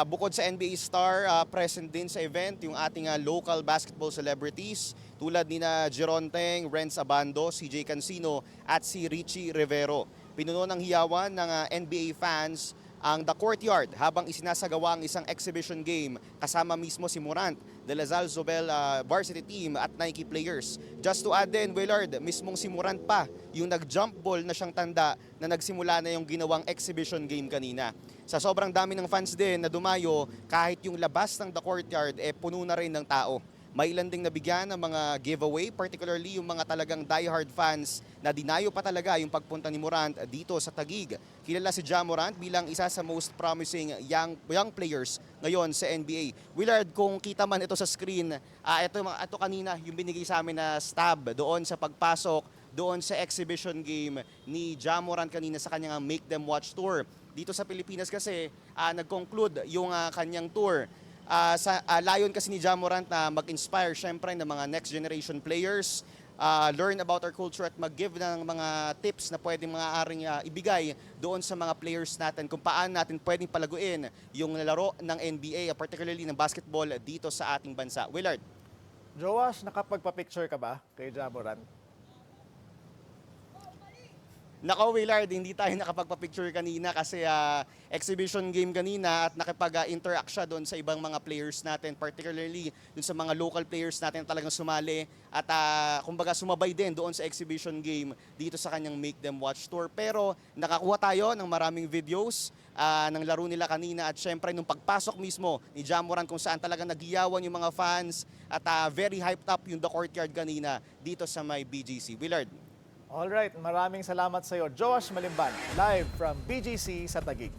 Bukod sa NBA star, present din sa event yung ating local basketball celebrities tulad ni na Geronteng, Renz Abando, CJ Cancino at si Richie Rivero. Pinuno ng hiyawan ng NBA fans ang The Courtyard habang isinasagawa ang isang exhibition game kasama mismo si Morant, De La Salle Zobel varsity team at Nike players. Just to add din, Willard, mismong si Morant pa yung nag-jump ball na siyang tanda na nagsimula na yung ginawang exhibition game kanina. Sa sobrang dami ng fans din na dumayo, kahit yung labas ng The Courtyard puno na rin ng tao. May ilan ding nabigyan ng mga giveaway, particularly yung mga talagang diehard fans na dinayo pa talaga yung pagpunta ni Morant dito sa Taguig. Kilala si Ja Morant bilang isa sa most promising young players ngayon sa NBA. Willard, kung kita man ito sa screen, ito kanina yung binigay sa amin na stab doon sa pagpasok, doon sa exhibition game ni Ja Morant kanina sa kanyang Make Them Watch tour. Dito sa Pilipinas kasi nag-conclude yung kanyang tour. Layon kasi ni Ja Morant na mag-inspire syempre ng mga next generation players, learn about our culture at mag-give ng mga tips na pwedeng maaaring ibigay doon sa mga players natin kung paano natin pwedeng palaguin yung laro ng NBA, particularly ng basketball dito sa ating bansa. Willard. Joash, nakapagpa-picture ka ba kay Ja Morant? Nako Willard, hindi tayo nakapagpa-picture kanina kasi exhibition game kanina at nakipag-interact siya doon sa ibang mga players natin, particularly doon sa mga local players natin na talagang sumali at kumbaga sumabay din doon sa exhibition game dito sa kanyang Make Them Watch tour. Pero nakakuha tayo ng maraming videos ng laro nila kanina at syempre nung pagpasok mismo ni Ja Morant kung saan talagang nagiyawan yung mga fans at very hyped up yung The Courtyard kanina dito sa may BGC. Willard. Alright, maraming salamat sa iyo, Joash Malimban, live from BGC sa Taguig.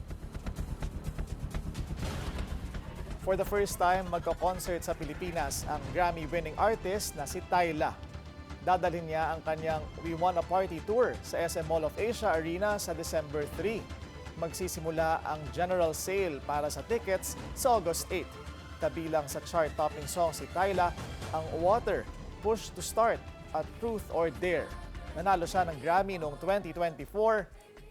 For the first time, magko-concert sa Pilipinas ang Grammy-winning artist na si Tyla. Dadalhin niya ang kanyang We Wanna Party Tour sa SM Mall of Asia Arena sa December 3. Magsisimula ang general sale para sa tickets sa August 8. Kabilang sa chart-topping song si Tyla ang Water, Push to Start at Truth or Dare. Nanalo siya ng Grammy noong 2024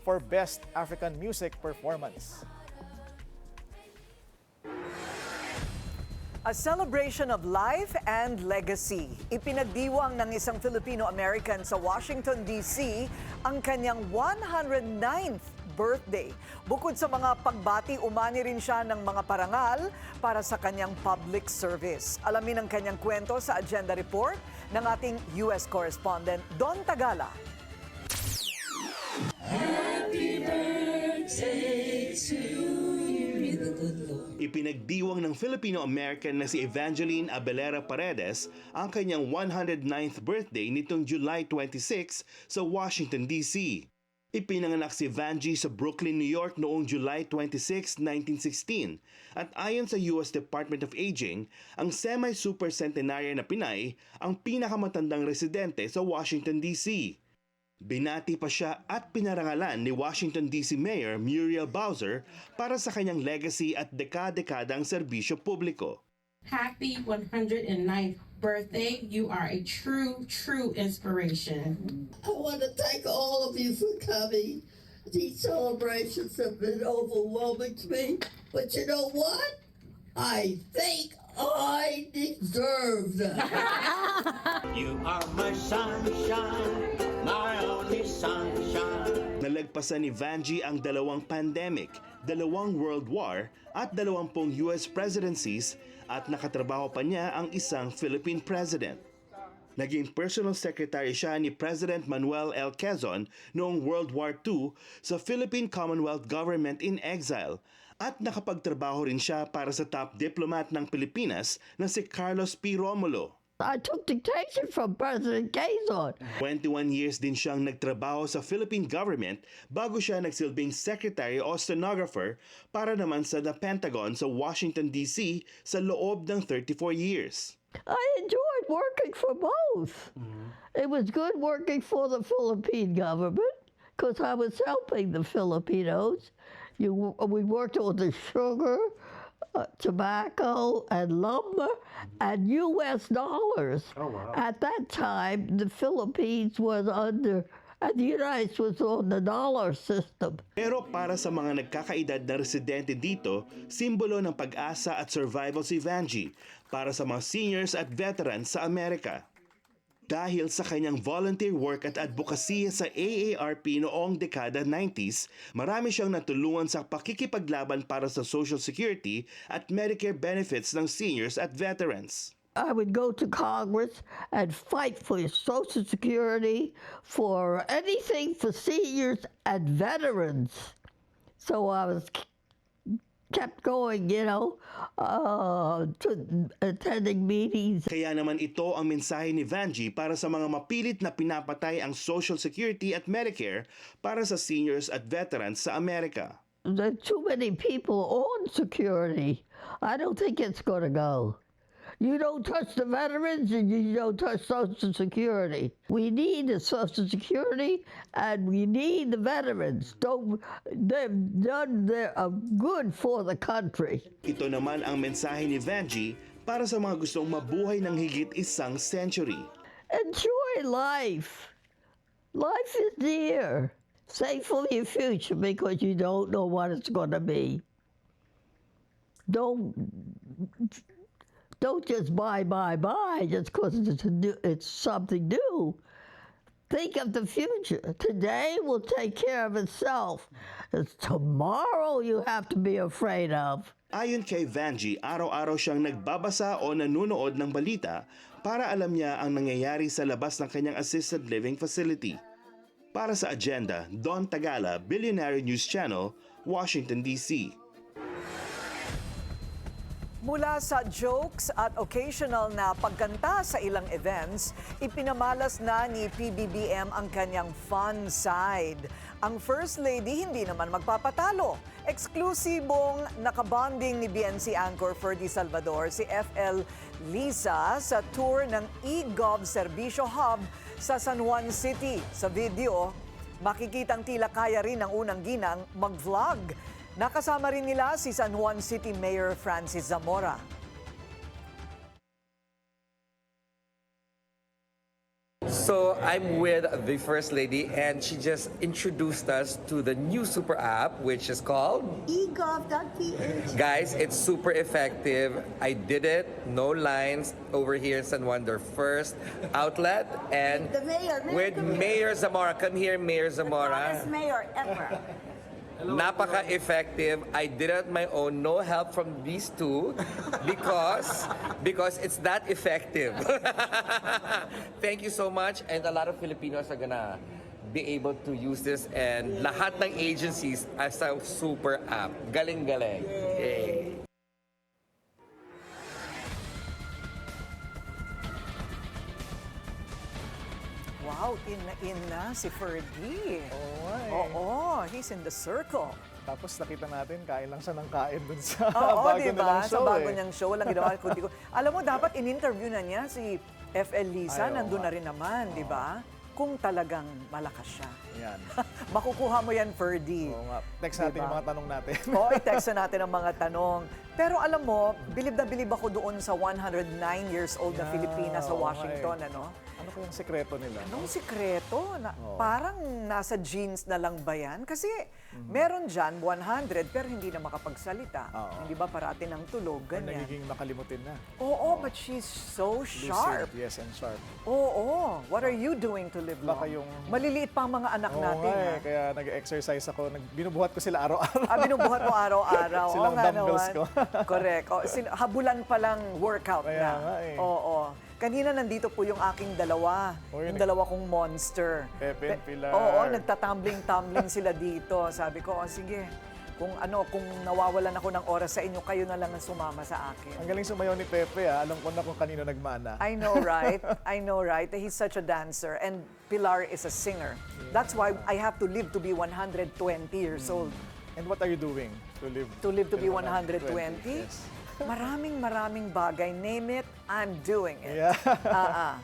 for Best African Music Performance. A celebration of life and legacy. Ipinagdiwang ng isang Filipino-American sa Washington, D.C. ang kanyang 109th birthday. Bukod sa mga pagbati, umani rin siya ng mga parangal para sa kanyang public service. Alamin ang kanyang kwento sa Agenda Report ng ating U.S. correspondent Don Tagala. Happy birthday to you, the good Lord. Ipinagdiwang ng Filipino-American na si Evangeline Abelera Paredes ang kanyang 109th birthday nitong July 26 sa Washington, D.C. Ipinanganak si Vangie sa Brooklyn, New York noong July 26, 1916 at ayon sa US Department of Aging, ang semi-super centenarian na Pinay ang pinakamatandang residente sa Washington, D.C. Binati pa siya at pinarangalan ni Washington, D.C. Mayor Muriel Bowser para sa kanyang legacy at dekada-dekadang serbisyo publiko. Happy 109th birthday. You are a true inspiration. I want to thank all of you for coming. These celebrations have been overwhelming to me. But you know what? I think I deserve them. You are my sunshine, my only sunshine. Nalagpasan ni Vangie ang dalawang pandemic, 2 World War at 20 US presidencies at nakatrabaho pa niya ang isang Philippine president. Naging personal secretary siya ni President Manuel L. Quezon noong World War II sa Philippine Commonwealth Government in Exile at nakapagtrabaho rin siya para sa top diplomat ng Pilipinas na si Carlos P. Romulo. I took dictation from President Quezon. 21 years din siyang nagtrabaho sa Philippine government bago siya nagsilbing secretary o stenographer para naman sa The Pentagon sa Washington, D.C. sa loob ng 34 years. I enjoyed working for both. It was good working for the Philippine government because I was helping the Filipinos. We worked on the sugar, tobacco and lumber and U.S. dollars. Oh, wow. At that time, the Philippines was under And the United States was on the dollar system. Pero para sa mga nagkakaedad na residente dito, simbolo ng pag-asa at survival si Vanjie para sa mga seniors at veterans sa Amerika. Dahil sa kanyang volunteer work at advokasya sa AARP noong dekada 90s, marami siyang natulungan sa pakikipaglaban para sa Social Security at Medicare benefits ng seniors at veterans. I would go to Congress and fight for Social Security, for anything for seniors and veterans. So I was kept going, to attending meetings. Kaya naman ito ang mensahe ni Vanjie para sa mga mapilit na pinapatay ang Social Security at Medicare para sa seniors at veterans sa Amerika. There are too many people on security. I don't think it's going to go. You don't touch the veterans and you don't touch Social Security. We need the Social Security and we need the veterans. They're good for the country. Ito naman ang mensahe ni Vanjie para sa mga gustong mabuhay ng higit isang century. Enjoy life. Life is dear. Save for your future because you don't know what it's going to be. Don't just buy just because it's something new. Think of the future. Today will take care of itself. It's tomorrow you have to be afraid of. Ayon kay Vanjie, araw-araw siyang nagbabasa o nanunood ng balita para alam niya ang nangyayari sa labas ng kanyang assisted living facility. Para sa Agenda, Don Tagala, Billionaire News Channel, Washington, D.C. Mula sa jokes at occasional na pagkanta sa ilang events, ipinamalas na ni PBBM ang kanyang fun side. Ang First Lady hindi naman magpapatalo. Eksklusibong nakabonding ni BNC anchor Ferdy Salvador si FL Lisa sa tour ng eGov Servicio Hub sa San Juan City. Sa video, makikitang tila kaya rin ng unang ginang mag-vlog. Nakasama rin nila si San Juan City Mayor Francis Zamora. So I'm with the First Lady and she just introduced us to the new super app which is called eGov.ph. Guys, it's super effective. I did it, no lines over here in San Juan, their first outlet, and The mayor, with Mayor Zamora. Come here, Mayor Zamora. Best mayor ever. Napaka-effective. I did it on my own. No help from these two because it's that effective. Thank you so much. And a lot of Filipinos are gonna be able to use this and lahat ng agencies as a super app. Galing-galing. Yay. Wow, in na si Ferdy. Oo, he's in the circle. Tapos nakita natin, kain lang siya ng kain dun sa Oo, bago diba? nilang show. Sa bago niyang show, walang ginawa. Alam mo, dapat in-interview na niya si FL Lisa, nandun na rin naman, di ba? Kung talagang malakas siya. Yan. Makukuha mo yan, Ferdy. Oo nga. Text natin yung mga tanong natin. Oo, i-text na natin ang mga tanong. Pero alam mo, bilib na bilib ako doon sa 109 years old na Filipina sa Washington, ano? Ano kayang sekreto nila? Anong sekreto? Parang nasa genes na lang ba yan? Kasi meron dyan 100 pero hindi na makapagsalita. Hindi ba parati ng tulog, ganyan. Nagiging makalimutin na. Oo, but she's so sharp. Lucid, yes, and sharp. Oo. What are you doing to live long? Baka yung... Maliliit pa ang mga anak natin. nga kaya nag-exercise ako. Binubuhat ko sila araw-araw. Binubuhat mo araw-araw. Silang dumbbells ko. Correct. Habulan pa lang workout kaya na. Nga eh. Oo. Kanina nandito po yung aking dalawa. Yung dalawa kong monster. Pepe, Pilar. Oo, nagtatumbling-tumbling sila dito. Sabi ko, sige, kung nawawalan ako ng oras sa inyo, kayo na lang ang sumama sa akin. Ang galing sumayaw ni Pepe, Alam ko na kung kanino nagmana. I know, right? I know, right? He's such a dancer. And Pilar is a singer. That's why I have to live to be 120 years old. And what are you doing to live? To live to be 120? Yes. Maraming bagay. Name it, I'm doing it. Yeah.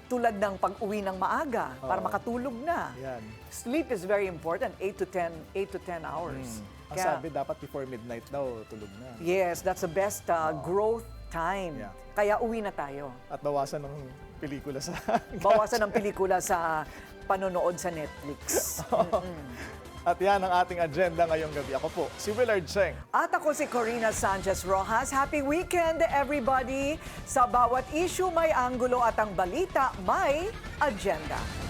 Tulad ng pag-uwi ng maaga para makatulog na. Yan. Sleep is very important, 8 to 10 hours. Ang sabi dapat before midnight daw tulog na. Yes, that's the best growth time. Yeah. Kaya uwi na tayo. At bawasan ng pelikula sa Bawasan ng pelikula sa panonood sa Netflix. At yan ang ating agenda ngayong gabi. Ako po, si Willard Cheng. At ako si Corina Sanchez Rojas. Happy weekend, everybody! Sa bawat issue may anggulo at ang balita may agenda.